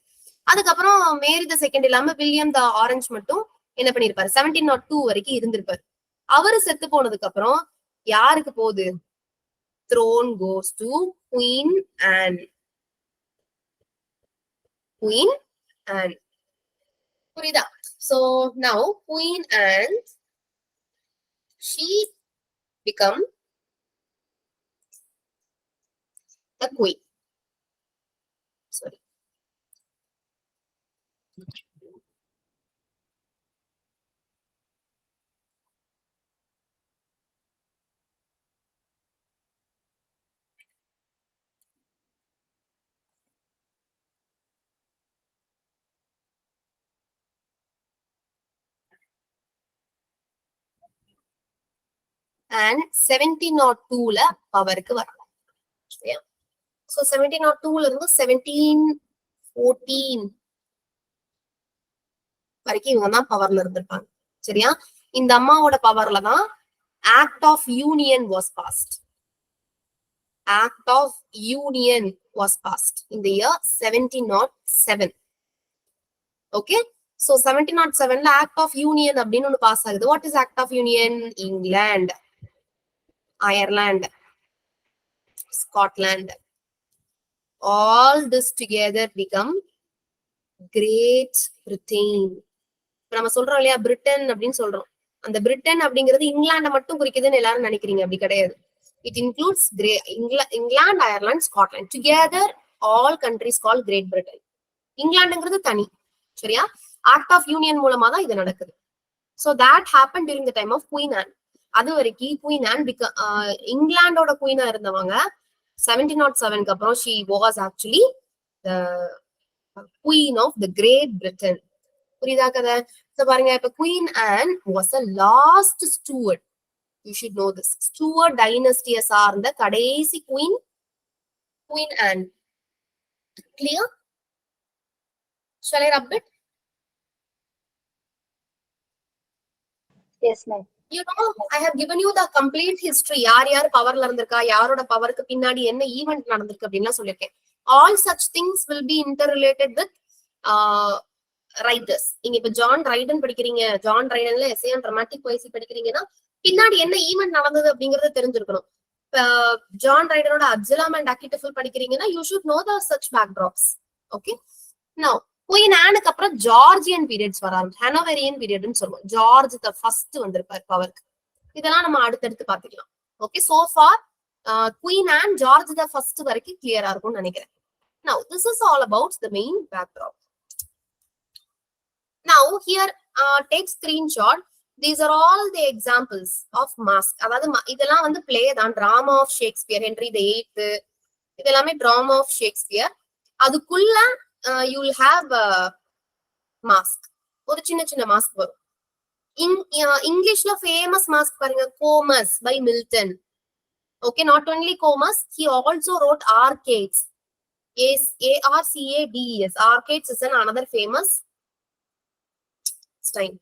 அதுக்கப்புறம் மேரி தி செகண்ட் இல்லாம வில்லியம் தி ஆரஞ்ச் மட்டும் என்ன பண்ணிருப்பாரு, 1702 வரைக்கும் இருந்திருப்பாரு. அவரு செத்து போனதுக்கு அப்புறம் யாருக்கு போகுது, throne goes to Queen Anne. Queen Anne. புரியுதா? So now Queen Anne, she become a queen. Sorry. And 1702ல பவருக்கு வராங்க. சரியா? So 1702ல இருந்து 1714 வரைக்கும் இவங்க தான் பவர்ல இருந்திருப்பாங்க. சரியா, இந்த அம்மாவோட பவர்ல தான் Act of Union was passed. Act of Union was passed in the year 1707. Okay, so 1707ல ஆக்ட் ஆஃப் யூனியன் அப்படின்னு ஒண்ணு பாஸ் ஆகுது. What is Act of Union? England, Ireland, Scotland, all this together become Great Britain. நம்ம சொல்றோம் இல்லையா Britain அப்படின்னு சொல்றோம், அந்த பிரிட்டன் அப்படிங்கிறது இங்கிலாண்டை மட்டும் குறிக்குதுன்னு எல்லாரும் நினைக்கிறீங்க, அப்படி கிடையாது. It includes England, Ireland, Scotland, together all countries call Great Britain. இங்கிலாந்துங்கிறது தனி. சரியா, ஆக்ட் ஆஃப் யூனியன் மூலமா தான் இது நடக்குது. So that happened during the time of Queen Anne. அது வரைக்கும் குயின் ஆன் இங்கிலாண்டோட குயினா இருந்தவங்க 1707க்கு அப்புறம் she was actually the queen of the Great Britain. புரியுதா கதை? So பாருங்க, இப்ப queen on was a last steward. You should know this. Stuart dynasty சார்ந்த கடைசி queen Anne. Clear? Shall I rub it? Yes, ma'am. You know, I have given you the complete history. யார் பவர்ல இருந்திருக்கா, யாரோட பவருக்கு பின்னாடி என்ன event நடந்திருக்கு அப்படின்லாம் சொல்லியிருக்கேன். All such things will be interrelated with writers. நீங்க இப்ப ஜான் ரைடன் படிக்கிறீங்க, ஜான் ரைடன்ல எஸ்ஏ அண்ட் ட்ராமாட்டிக் போய்ஸி படிக்கிறீங்கன்னா பின்னாடி என்ன ஈவென்ட் நடந்தது அப்படிங்கறது தெரிஞ்சிருக்கணும். ஜான் ரைடனோட அப்சலாம் அண்ட் அக்கிட்டஃபுல் படிக்கிறீங்கன்னா you should know the such backdrops. Okay, now queen ஆனுக்கு அப்புறம் ஜார்ஜியன் பீரியட்ஸ் வர ஆரம்பிச்சு, ஹனோவேரியன் பீரியட்னு சொல்லுவோம். ஜார்ஜ் த ஃபர்ஸ்ட் வந்திருப்பார் பவருக்கு. இதெல்லாம் நம்ம அடுத்தடுத்து பாத்துக்கலாம். Okay, so for queen on George the first வரைக்கும் கிளியரா இருக்கும்னு நினைக்கிறேன். Now this is all about the main backdrop. Now here take screenshot. These are all the examples of mask. அதாவது இதெல்லாம் வந்து பிளே தான், drama of Shakespeare, Henry the 8th, இதெல்லாமே drama of Shakespeare. அதுக்குள்ள you will have mask. ஒரு சின்ன சின்ன mask வரும். இங்கிலீஷ்ல ஃபேமஸ் mask பாருங்க, Comus by Milton. Okay, not only Comus, he also wrote Arcades. Arcades. Arcades is another famous time.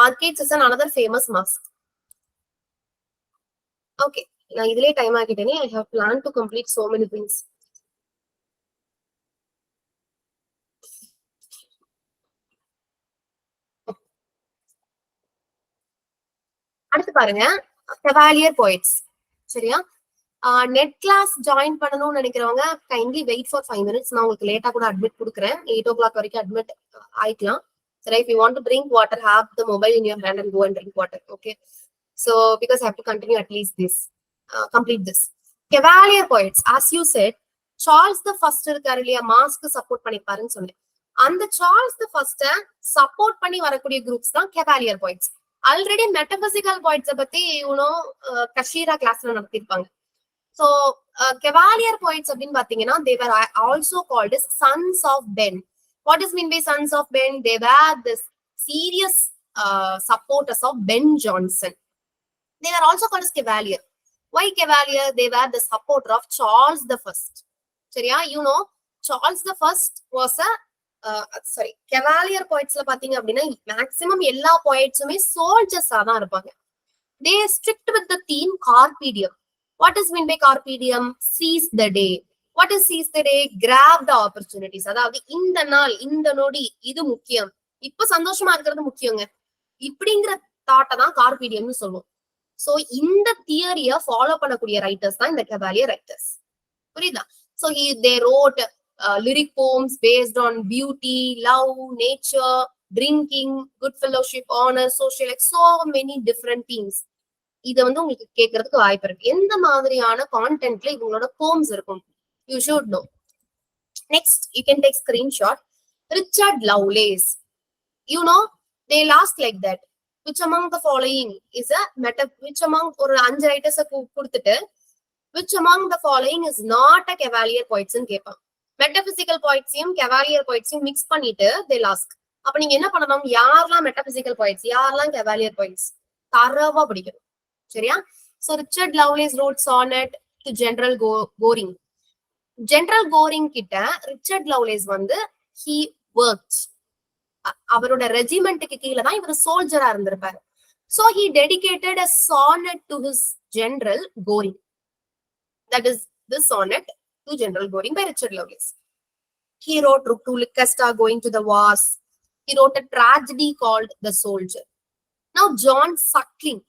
Arcades is another famous mask. Okay, now idile time agitene. I have planned to complete so many things. அடுத்து பாருங்க, Cavalier poets. சரியா? Net class join பண்ணணும்னு நினைக்கிறவங்க kindly wait for 5 minutes. நான் உங்களுக்கு லேட்டா கூட admit கொடுக்குறேன். 8 o'clock வரைக்கும் admit ஆயிக்கலாம். So if you want to drink water, have the mobile in your hand and go and drink water. Okay. So because I have to continue at least this, complete this. Cavalier poets, as you said, Charles the First இருக்காரு இல்லையா, mask support பண்ணிப்பாருன்னு சொன்னேன். அந்த Charles the first support பண்ணி வரக்கூடிய groups தான் Cavalier poets. Already metaphysical poets பத்தி கஷீரா கிளாஸ்ல நடத்திருப்பாங்க. So Cavalier poets அப்படின்னு பாத்தீங்கன்னா they were also called as sons of Ben. What is mean by sons of Ben? They were the serious supporters of Ben Jonson. They were also called as Cavalier. Why Cavalier? They were the supporter of Charles the First. சரியா? You know, Charles the First was a Cavalier poets la பாத்தீங்க அப்படின்னா maximum எல்லா poetsமே சோல்ஜர்ஸா தான் இருப்பாங்க. They strict with the theme carpe. What is mean by carpe? Seize the day. What is seize the day? Grab the opportunities. அதாவது இந்த நாள், இந்த நொடி, இது முக்கியம், இப்ப சந்தோஷமா இருக்கிறது முக்கியங்க, இப்படிங்கிற தாட்டை தான் கார்பீடியம்னு சொல்லுவோம். சோ இந்த தியரிய ஃபாலோ பண்ணக்கூடிய ரைட்டர்ஸ் தான் இந்த Cavalier ரைட்டர்ஸ். புரியுதா? So they wrote lyric poems based on beauty, love, nature, drinking, good fellowship, honor, social, like so many different themes. இத வந்து உங்களுக்கு கேட்கறதுக்கு வாய்ப்பு இருக்கு. எந்த மாதிரியான கான்டென்ட்ல இவங்களோட போம்ஸ் இருக்கும், you should know. Next, you can take screenshot. Richard Lovelace. You know, they last like that. Which among the following is a which among ஒரு 5 writers கொடுத்துட்டு which among the following is not a Cavalier poets ன்னு கேட்பான். Metaphysical poetsையும் Cavalier poetsையும் mix பண்ணிட்டு they last. அப்ப நீங்க என்ன பண்ணணும், யாரெல்லாம் மெட்டபிசிக்கல் poets, யாரெல்லாம் Cavalier poets தரவா படிக்கணும். சரியா? So Richard Lovelace wrote sonnet to General Goring. General Goring கிட்ட Richard Lovelace வந்து he worked. அவரோட ரெஜிமெண்ட்டுக்கு கீழே தான் இவர் சோல்ஜரா இருந்திருப்பாரு. So he dedicated a sonnet to his General Goring. That is the sonnet to General Goring by Richard Lovelace. He wrote to Lucasta going to the wars. He wrote a tragedy called The Soldier. Now John Suckling.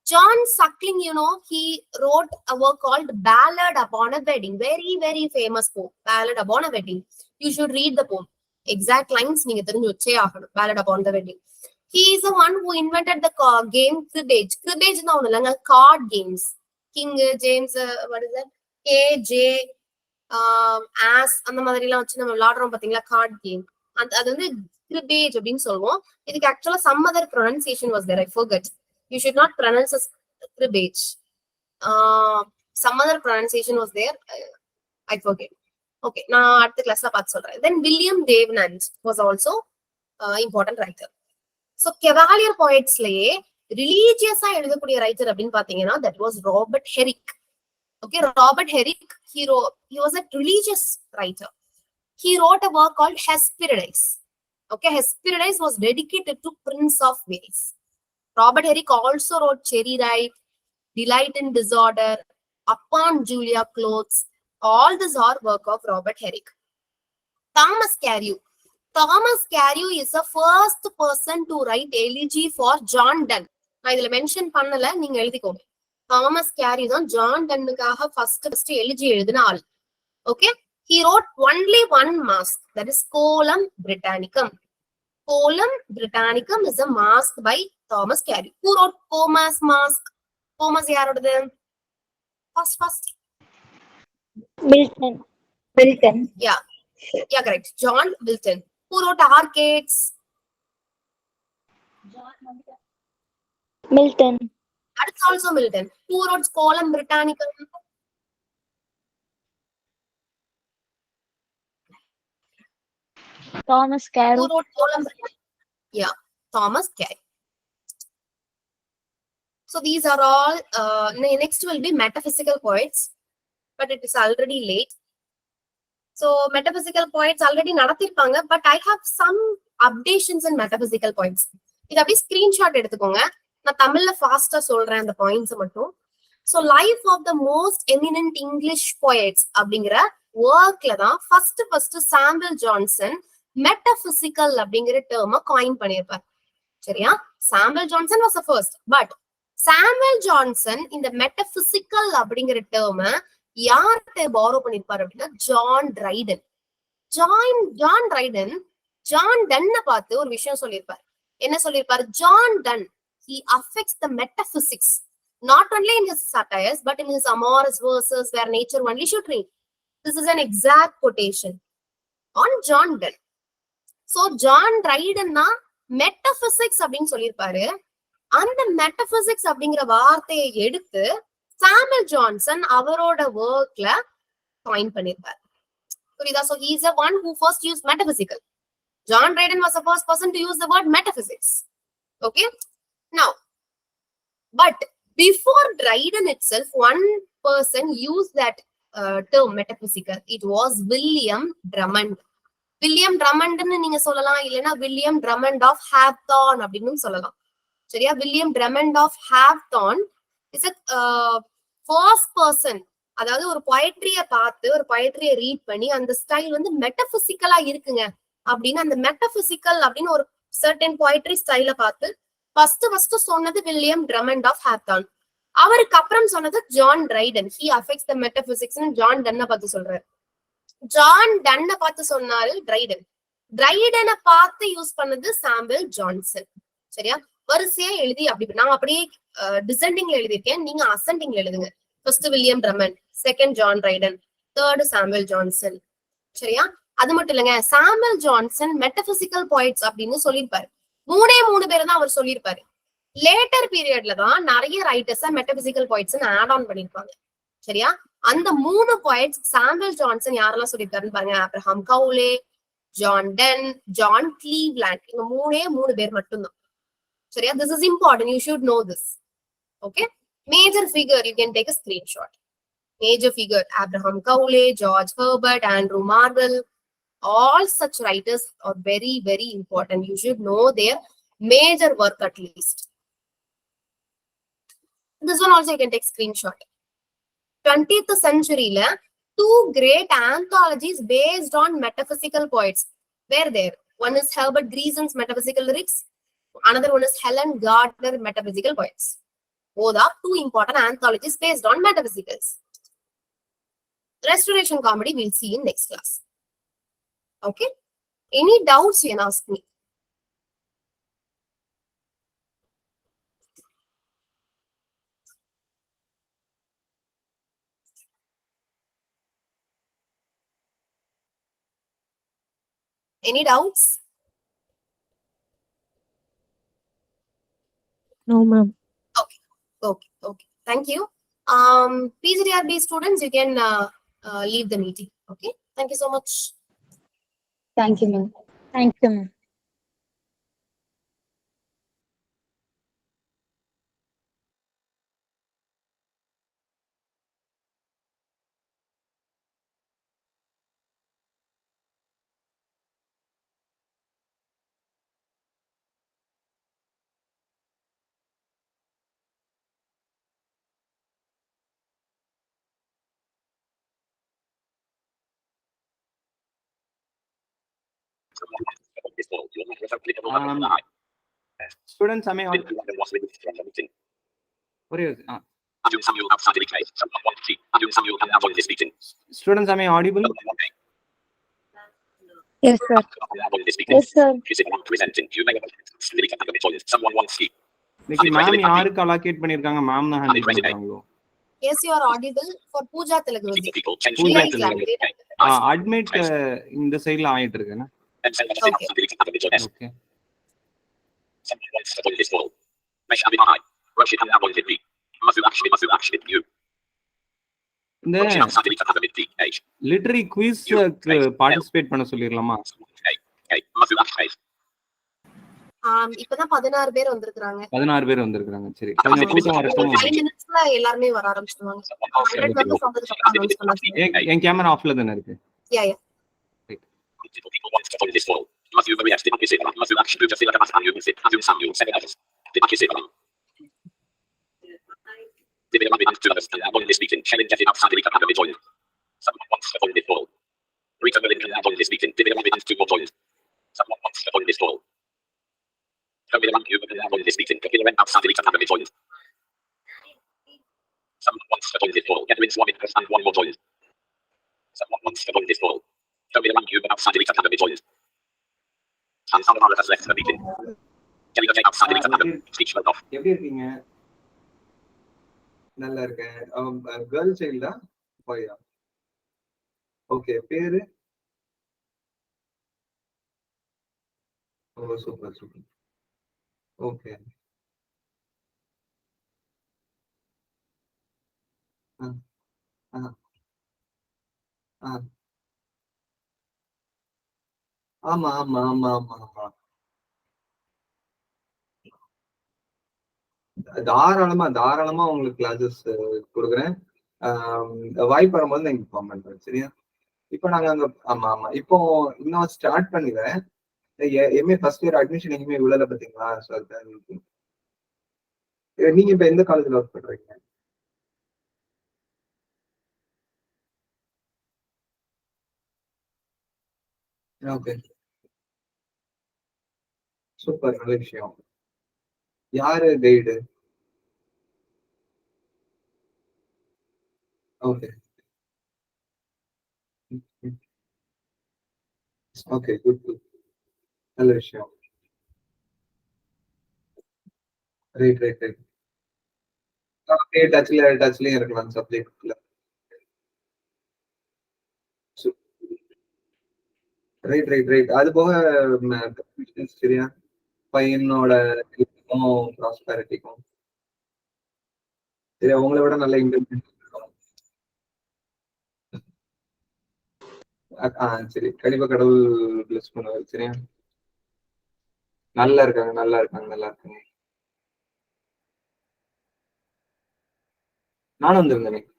John Suckling, you know, he wrote a work called Ballad Upon a Wedding. Very, very famous poem. Ballad Upon a Wedding. You should read the poem. Exact lines நீங்க தெரிஞ்சு வச்சே ஆகணும். Ballad Upon the Wedding. He is the one who invented the game cribbage. Cribbage na ஒண்ணு இல்லங்க, card games. King James, what is that? KJ, as அந்த மாதிரி எல்லாம் வச்சு நம்ம விளையாடுறோம் பாத்தீங்களா, கார்ட் கேம். அது வந்து cribbage அப்படின்னு சொல்லுவோம். இதுக்கு ஆக்சுவலா some other pronunciation was there. I forgot. You should not pronounce as cribbage. Some other pronunciation was there. I forget. Okay, நான் அடுத்த கிளாஸ்ல பார்த்து சொல்றேன். Then William Davenant was also important writer. So Cavalier poets லயே ரிலீஜியஸா எழுதக்கூடிய writer அப்படின்னு பாத்தீங்கன்னா that was Robert Herrick. Okay, Robert Herrick, he was a religious writer. He wrote a work called Hesperides. Okay, Hesperides was dedicated to Prince of Wales. Robert Herrick also wrote Cherry Ripe, Delight in Disorder, Upon Julia Clothes. All these are work of Robert Herrick. Thomas Carew. Thomas Carew is the first person to write elegy for John Donne. நான் இதுல mention பண்ணல, நீங்க எழுதிக்கோங்க. Thomas carry தான் John டன்னுக்காக first எழுதி எழுதின ஆள். Okay, he wrote only one mask, that is Colum Britannicum. Colum Britannicum is a mask by Thomas Carew. Who wrote Comas mask? Comas யாரோடது? First. Milton. Wilton. Yeah, correct. John Milton. Who wrote Arcades? Milton. That's also Milton. Who wrote Colum Britannicum? Thomas Who Carew. wrote Colum Britannicum? Yeah, Thomas Carew. So these are all, next will be metaphysical poets, but it is already late. So metaphysical poets already நடத்திருப்பாங்க, but I have some updations in metaphysical poets. இது அப்படியே screenshot எடுத்துக்கோங்க. நான் தமிழ்ல ஃபாஸ்டா சொல்றேன் அந்த points மட்டும். So life of the most eminent English poets அப்படிங்கிற ஒர்க்ல தான் ஃபர்ஸ்ட் சாமுவல் ஜான்சன் மெட்டபிசிக்கல் அப்படிங்கிற டேர்மை காயின் பண்ணியிருப்பார். சரியா? Samuel Johnson was the first, but Samuel Johnson இந்த மெட்டபிசிக்கல் அப்படிங்கிற டேர்மை யார்கிட்ட பாரோ பண்ணிருப்பாரு அப்படின்னா John Dryden. John Dryden John டன்னை பார்த்து ஒரு விஷயம் சொல்லியிருப்பாரு. என்ன சொல்லியிருப்பாரு? John Donne, he affects the metaphysics not only in his satires but in his amorous verses where nature only should reign. This is an exact quotation on John Donne. So John Dryden தான் metaphysics அப்படின்னு சொல்லியிருப்பாரு. அந்த மெட்டபிசிக்ஸ் அப்படிங்கிற வார்த்தையை எடுத்து Samuel Johnson அவரோட ஒர்க்ல coin பண்ணிருப்பார். புரியுதா? So he is the one who first used metaphysical. John Dryden was the first person to use the word metaphysics. Okay, now, but before Dryden itself, one person used that term metaphysical. It was William Drummond. William Drummond ன்னு நீங்க சொல்லலாம், இல்லைன்னா William Drummond of Hawthorne அப்படின்னு சொல்லலாம். சரியா? William Drummond of Hawthorne is a first person. அதாவது ஒரு பொயட்ரிய பார்த்து ஒரு பொயட்ரிய ரீட் பண்ணி அந்த ஸ்டைல் வந்து மெட்டபிசிக்கலா இருக்குங்க அப்படின்னு அந்த மெட்டபிசிக்கல் அப்படின்னு ஒரு சர்டன் பொயட்ரி ஸ்டைல பார்த்து ஃபர்ஸ்ட் சொன்னது வில்லியம் ட்ரமண்ட் ஆஃப் ஹாவ்தார்ன். அவருக்கு அப்புறம் சொன்னது John Dryden. He affects the metaphysics John டன்னை பார்த்து சொல்றாரு. ஜான் டன்னை பார்த்து சொன்னாரு ட்ரைடன். ட்ரைடனை பார்த்து யூஸ் பண்ணது சாமுவல் ஜான்சன். சரியா? வரிசையா எழுதி அப்படி நான் அப்படியே டிசெண்டிங்ல எழுதியிருக்கேன், நீங்க அசெண்டிங்ல எழுதுங்க. First William Drummond, second John Dryden, third Samuel Johnson. சரியா? அது மட்டும் இல்லைங்க, சாமுவல் ஜான்சன் மெட்டபிசிக்கல் பாயிண்ட்ஸ் அப்படின்னு சொல்லியிருப்பாரு. மூணு பேர் தான் அவர் சொல்லியிருப்பாரு. லேட்டர் பீரியட்ல தான் நிறைய ரைட்டர்ஸா மெட்டபிசிக்கல் பாயிண்ட்ஸ் ஆட் ஆன் பண்ணிருப்பாங்க. சரியா? அந்த 3 பாயிண்ட்ஸ் சாமுவல் ஜான்சன் யாரெல்லாம் சொல்லியிருக்காருன்னு பாருங்க. Abraham Cowley, John Donne, John Cleveland. இவங்க 3 பேர் மட்டும்தான். சரியா? This is important, you should know this. Okay, major figure, you can take a screenshot. Major figure, Abraham Cowley, George Herbert, Andrew Marvell. All such writers are very, very important. You should know their major work at least. This one also you can take screenshot. 20th century la 2 great anthologies based on metaphysical poets were there. One is Herbert Grison's Metaphysical Lyrics. Another one is Helen Gardner Metaphysical Poets. Both are 2 important anthologies based on metaphysicals. Restoration comedy we'll see in next class. Okay, any doubts you can ask me. Any doubts? No, ma'am. Okay, thank you. PGTRB students, you can leave the meeting. Okay, thank you so much. Thank you, ma'am. Thank you, ma'am. Students, am I audible? Students, am I audible? Yes, sir. Yes, sir. இன்னைக்கு ma'am யாருக்கு allocate பண்ணிருக்காங்க? Ma'am தான் handle பண்றாங்களோ? Yes, you are audible for Pooja Telagurji. Pooja Please தெலுங்கு. clarify. Admit இந்த சைடுல ஆயிட்டு இருக்குண்ணா. Okay. ஓகே. இந்த லிட்டரரி குவிஸ் பார்ட்டிசிபேட் பண்ண சொல்லிரலாமா? இப்பதான் 16 பேர் வந்திருக்காங்க. 16 பேர் வந்திருக்காங்க. சரி, கொஞ்சம் கூட்டம் வரட்டும். 5 minutesல எல்லாரும் வர ஆரம்பிச்சிடுவாங்க. 100 members வந்ததுக்கு அப்புறம் announce பண்ணலாம். என் கேமரா ஆஃப்ல தானே இருக்கு. Yeah. எப்படி இருக்கீங்க? நல்லா இருக்கேன். கேர்ள் சைல்டா பாயா? ஓகே, பேரு? ஓ, சூப்பர் சூப்பர். ஓகே. ஆமா ஆமா ஆமா ஆமா ஆமா. தாராளமா உங்களுக்கு கிளாஸஸ் கொடுக்குறேன். வாய்ப்பு வரும்போது நான் இன்ஃபார்ம் பண்றேன். சரியா? இப்போ நாங்க அங்க ஆமா ஆமா இப்போ இன்னும் ஸ்டார்ட் பண்ணல. எம்ஏ ஃபர்ஸ்ட் இயர் அட்மிஷன் எங்கேயுமே விழல பாத்தீங்களா? நீங்க இப்ப எந்த காலேஜ்ல ஒர்க் பண்றீங்க? ஓகே, சூப்பர், நல்ல விஷயம். யாரு guide? Okay okay, good good, நல்ல விஷயம். Right right right. அப்படியே டச்லயும் இருக்கலாம் சப்ஜெக்ட்ல. Right right right. அது போக சரியா பையனோட ப்ராஸ்பெரிட்டிக்கும் சரியா உங்களை விட நல்ல இன்டெலிஜென்ஸ் இருக்கும். சரி, கண்டிப்பா கடவுள் பிளஸ் பண்ணுவாரு. சரியா? நல்லா இருக்காங்க நல்லா இருக்காங்க நல்லா இருக்காங்க. நானும் வந்திருந்தேன்.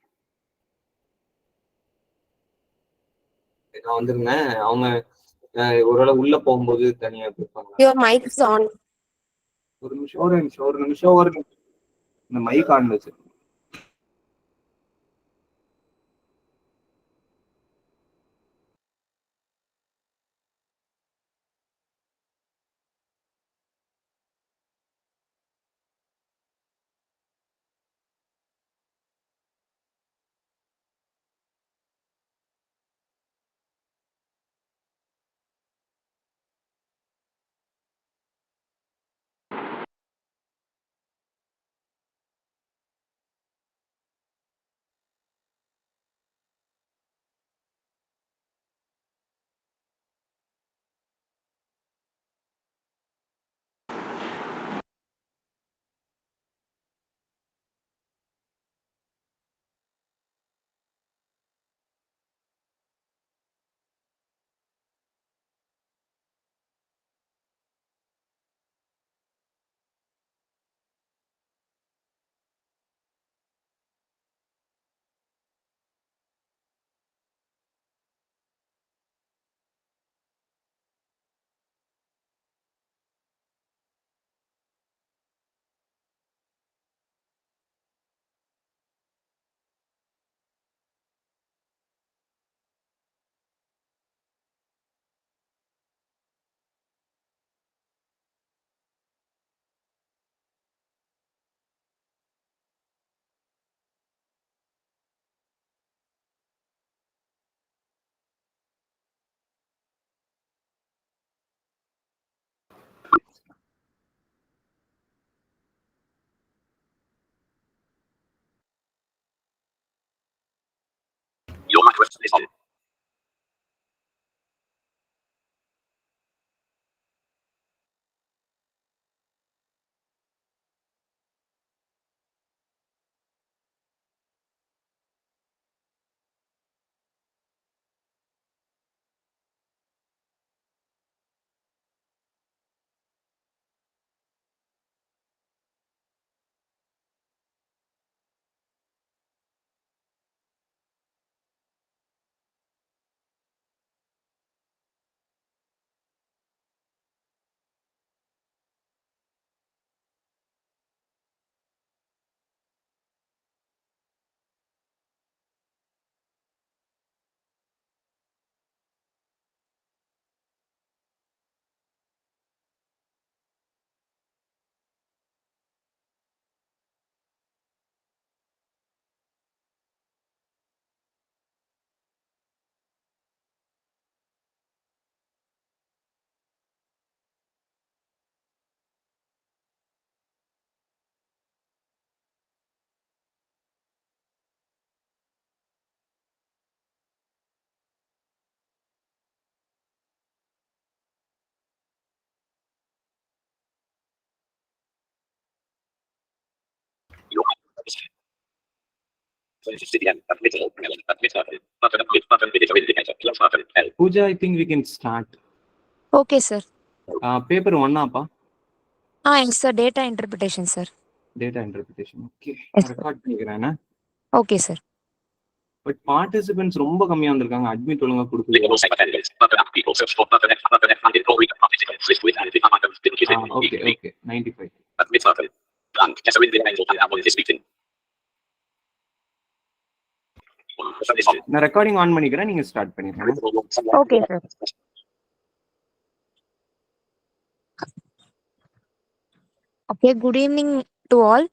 நான் வந்திருந்தேன். அவங்க ஓரளவு உள்ள போகும்போது தனியா போயிருப்பாங்க. Your mic is on. ஒரு நிமிஷம் இந்த மைக் ஆன் வச்சு. Pooja, I think we can start. Okay, sir. Paper 1 apa? Yes, sir. Data interpretation, sir. Data interpretation. Okay. Yes, sir. Record பண்ணிக்கிறேன். Okay, sir. பட் பார்ட்டிசிபென்ட்ஸ் ரொம்ப கம்மியா வந்திருக்காங்க. Admit ஒழுங்கா கொடுக்கல. Okay okay 95. நான் ரெக்கார்டிங் ஆன் பண்ணிக்கிறேன், நீங்க ஸ்டார்ட் பண்ணிடுங்க. Okay, sir. Okay, good evening to all.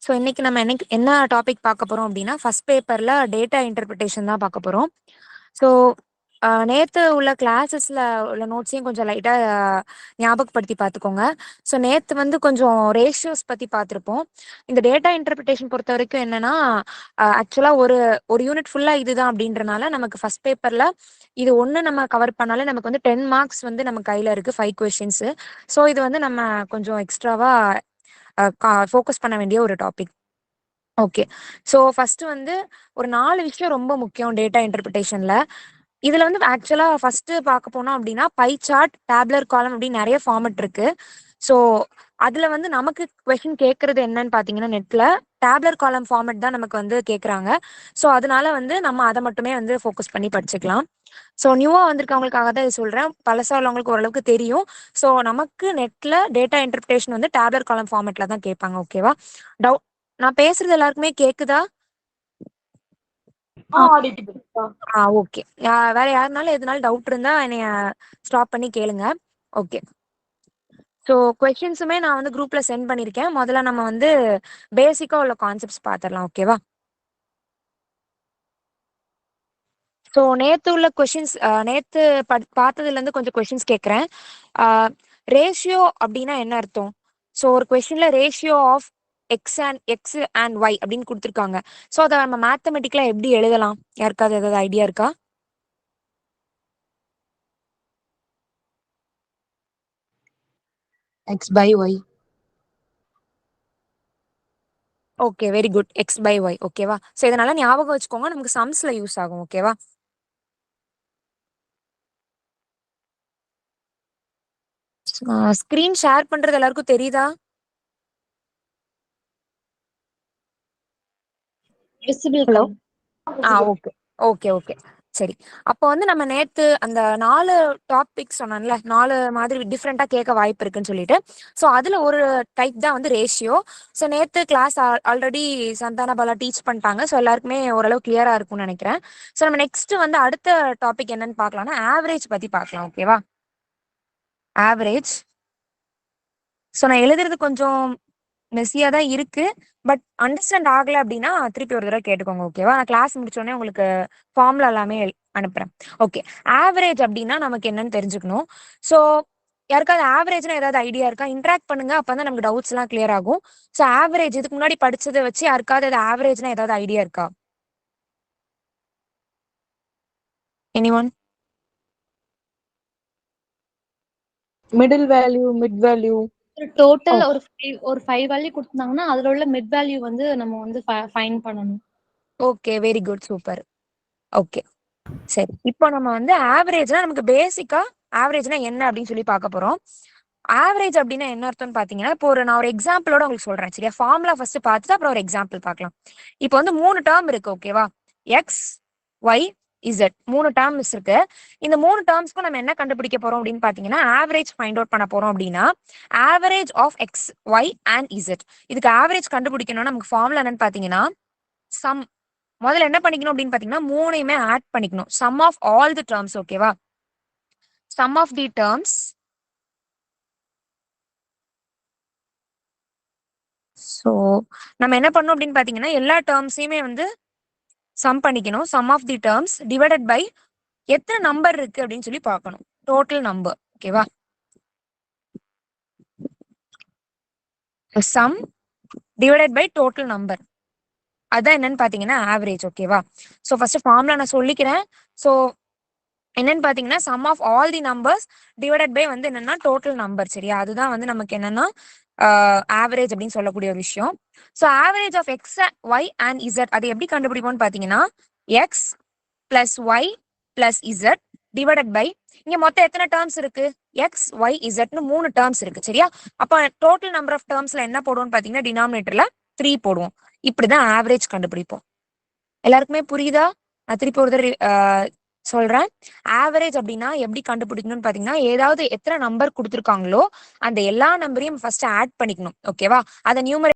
So இன்னைக்கு நம்ம என்ன டாபிக் பார்க்க போறோம் அப்படின்னா ஃபர்ஸ்ட் பேப்பர்ல டேட்டா இன்டர்பிரிட்டேஷன் தான் பார்க்க போறோம். ஸோ நேற்று உள்ள கிளாஸஸ்ல உள்ள நோட்ஸையும் கொஞ்சம் லைட்டா ஞாபகப்படுத்தி பார்த்துக்கோங்க. ஸோ நேற்று வந்து கொஞ்சம் ரேஷியோஸ் பத்தி பார்த்துருப்போம். இந்த டேட்டா இன்டர்பிரிட்டேஷன் பொறுத்த வரைக்கும் என்னன்னா ஆக்சுவலா ஒரு யூனிட் ஃபுல்லா இதுதான் அப்படின்றனால நமக்கு ஃபர்ஸ்ட் பேப்பர்ல இது ஒன்று நம்ம கவர் பண்ணாலே நமக்கு வந்து 10 மார்க்ஸ் வந்து நம்ம கையில இருக்கு 5 கொஸ்டின்ஸ். ஸோ இது வந்து நம்ம கொஞ்சம் எக்ஸ்ட்ராவா ஃபோக்கஸ் பண்ண வேண்டிய ஒரு டாபிக். ஓகே, ஸோ ஃபர்ஸ்ட் வந்து ஒரு 4 விஷயம் ரொம்ப முக்கியம் டேட்டா இன்டர்பிரிட்டேஷன்ல. இதுல வந்து ஆக்சுவலா ஃபர்ஸ்ட் பார்க்க போனோம் அப்படின்னா பை சார்ட், டேப்லர் காலம் அப்படின்னு நிறைய ஃபார்மட் இருக்கு. ஸோ அதுல வந்து நமக்கு கொஸ்டின் கேட்கறது என்னன்னு பாத்தீங்கன்னா நெட்ல டேப்லர் காலம் ஃபார்மட் தான் நமக்கு வந்து கேட்கறாங்க. ஸோ அதனால வந்து நம்ம அதை மட்டுமே வந்து ஃபோக்கஸ் பண்ணி படிச்சுக்கலாம். ஸோ நியூவா வந்திருக்கவங்களுக்காக தான் இது சொல்றேன், பழசா உள்ளவங்களுக்கு ஓரளவுக்கு தெரியும். ஸோ நமக்கு நெட்ல டேட்டா இன்டர்பிரிட்டேஷன் வந்து டேப்லர் காலம் ஃபார்மட்ல தான் கேட்பாங்க. ஓகேவா? நான் பேசுறது எல்லாருக்குமே கேக்குதா? ஓகே. வேற யாருனாலும் எதுனாலும் டவுட் இருந்தா என்னைய ஸ்டாப் பண்ணி கேளுங்க. ஓகே, ஸோ கொஸ்டின்ஸுமே நான் வந்து குரூப்ல சென்ட் பண்ணியிருக்கேன். முதல்ல நம்ம வந்து பேசிக்கா உள்ள கான்செப்ட்ஸ் பார்த்துடலாம். ஓகேவா? ஸோ நேற்று உள்ள கொஷின்ஸ் நேற்று பார்த்ததுல இருந்து கொஞ்சம் கொஷின்ஸ் கேட்குறேன். ரேஷியோ அப்படின்னா என்ன அர்த்தம்? ஸோ ஒரு கொஸ்டின்ல ratio of X and Y அப்படின்னு கொடுத்துருக்காங்க. ஸோ அதை நம்ம மேத்தமெட்டிக்கலா எப்படி எழுதலாம்? யாருக்காவது ஏதாவது ஐடியா இருக்கா? X by Y. Okay, very good. X by Y. ஓகேவா? ஸோ இதனால ஞாபகம் வச்சுக்கோங்க, நமக்கு சம்ஸ்ல யூஸ் ஆகும். ஓகேவா? ஸ்கிரீன் ஷேர் பண்றது எல்லாருக்கும் தெரியுதா? ஹலோ. ஓகே ஓகே ஓகே சரி. அப்போ வந்து நம்ம நேத்து அந்த 4 டாபிக் சொன்னோம்ல, 4 மாதிரி டிஃப்ரெண்டா கேட்க வாய்ப்பு இருக்குன்னு சொல்லிட்டு, ஸோ அதுல ஒரு டைப் தான் வந்து ரேஷியோ. ஸோ நேத்து கிளாஸ் ஆல்ரெடி சந்தான பாலா டீச் பண்ணிட்டாங்க. ஸோ எல்லாருக்குமே ஓரளவு கிளியரா இருக்கும்னு நினைக்கிறேன். ஸோ நம்ம நெக்ஸ்ட் வந்து அடுத்த டாபிக் என்னன்னு பார்க்கலாம்னா ஆவரேஜ் பத்தி பார்க்கலாம். ஓகேவா? ஆவரேஜ். ஸோ நான் எழுதுறது கொஞ்சம் மெஸ்ஸியா தான் இருக்கு, பட் அண்டர்ஸ்டாண்ட் ஆகல அப்படின்னா திருப்பி ஒரு தடவை கேட்டுக்கோங்க. ஓகேவா? நான் கிளாஸ் முடிச்சோடனே உங்களுக்கு ஃபார்ம்ல எல்லாமே அனுப்புறேன். ஓகே, ஆவரேஜ் அப்படின்னா நமக்கு என்னன்னு தெரிஞ்சுக்கணும். ஸோ யாருக்காவது ஆவரேஜ்னா ஏதாவது ஐடியா இருக்கா? இன்ட்ராக்ட் பண்ணுங்க, அப்பதான் நமக்கு டவுட்ஸ் எல்லாம் கிளியர் ஆகும். ஸோ ஆவரேஜ் இதுக்கு முன்னாடி படிச்சதை வச்சு யாருக்காவது ஆவரேஜ்னா ஏதாவது ஐடியா இருக்கா? Anyone? Middle value, mid value. Total Oh. ஒரு 5 வேல்யூ கொடுத்தாங்கன்னா அதுல உள்ள மிட் வேல்யூ வந்து நம்ம வந்து ஃபைண்ட் பண்ணணும். Okay, very good, super. Okay, சரி. இப்போ நம்ம வந்து ஆவரேஜ்னா நமக்கு பேசிக்கா ஆவரேஜ்னா என்ன அப்படின்னு சொல்லி பார்க்க போறோம். ஆவரேஜ் அப்படின்னா என்ன அர்த்தம்னு பாத்தீங்கன்னா, இப்போ நான் ஒரு எக்ஸாம்பிளோட உங்களுக்கு சொல்றேன், சரியா? ஃபார்முலா ஃபர்ஸ்ட் பார்த்துட்டு அப்புறம் ஒரு எக்ஸாம்பிள் பார்க்கலாம். இப்போ வந்து 3 டேர்ம் இருக்கு, ஓகேவா? எக்ஸ், ஒய், இசட் 3 டேர்ம்ஸ் இருக்கு. இந்த 3 டேர்ம்ஸ்க்கும் நம்ம என்ன கண்டுபிடிக்க போறோம் அப்படின்னு பாத்தீங்கன்னா, ஆவரேஜ் ஃபைண்ட் அவுட் பண்ண போறோம். அப்படின்னா average of X, Y and Z. இதுக்கு ஆவரேஜ் கண்டுபிடிக்கணும்னா நமக்கு ஃபார்முலா என்னன்னு பாத்தீங்கன்னா, சம். முதல்ல என்ன பண்ணிக்கணும் அப்படின்னு பாத்தீங்கன்னா, 3யுமே ஆட் பண்ணிக்கணும். Sum of all the terms, ஓகேவா? Sum of the terms. So நம்ம என்ன பண்ணோம் அப்படின்னு பாத்தீங்கன்னா, எல்லா டேர்ம்ஸையுமே வந்து சம் பண்ணிக்கணும். Sum of the terms divided by எத்தனை நம்பர் இருக்கு அப்படின்னு சொல்லி பார்க்கணும். டோட்டல் நம்பர், ஓகேவா? Sum divided by total number, அதான் என்னன்னு பாத்தீங்கன்னா ஆவரேஜ், ஓகேவா? ஸோ ஃபர்ஸ்ட் ஃபார்முலா நான் சொல்லிக்கிறேன். ஸோ என்னன்னு பாத்தீங்கன்னா, sum of all the numbers divided by வந்து என்னன்னா டோட்டல் நம்பர், சரியா? அதுதான் வந்து நமக்கு என்னன்னா ஆவரேஜ் அப்படின்னு சொல்லக்கூடிய ஒரு விஷயம். So average of X, Y and Z அது எப்படி கண்டுபிடிப்போம்னு பாத்தீங்கன்னா, X plus Y plus Z divided by இங்க மொத்தம் எத்தனை டேர்ம்ஸ் இருக்கு? எக்ஸ், ஒய், இசட்னு 3 டேர்ம்ஸ் இருக்கு, சரியா? அப்ப டோட்டல் நம்பர் ஆஃப் டேர்ம்ஸ்ல என்ன போடுவோம்னு பாத்தீங்கன்னா, டினாமினேட்டர்ல 3 போடுவோம். இப்படிதான் ஆவரேஜ் கண்டுபிடிப்போம். எல்லாருக்குமே புரியுதா? நான் திருப்பி ஒரு தடவை சொல்றேன். ஆவரேஜ் அப்படின்னா எப்படி கண்டுபிடிக்கணும்னு பாத்தீங்கன்னா, ஏதாவது எத்தனை நம்பர் கொடுத்துருக்காங்களோ அந்த எல்லா நம்பரையும் ஃபர்ஸ்ட் ஆட் பண்ணிக்கணும், ஓகேவா? அதை நியூமரேட்டர்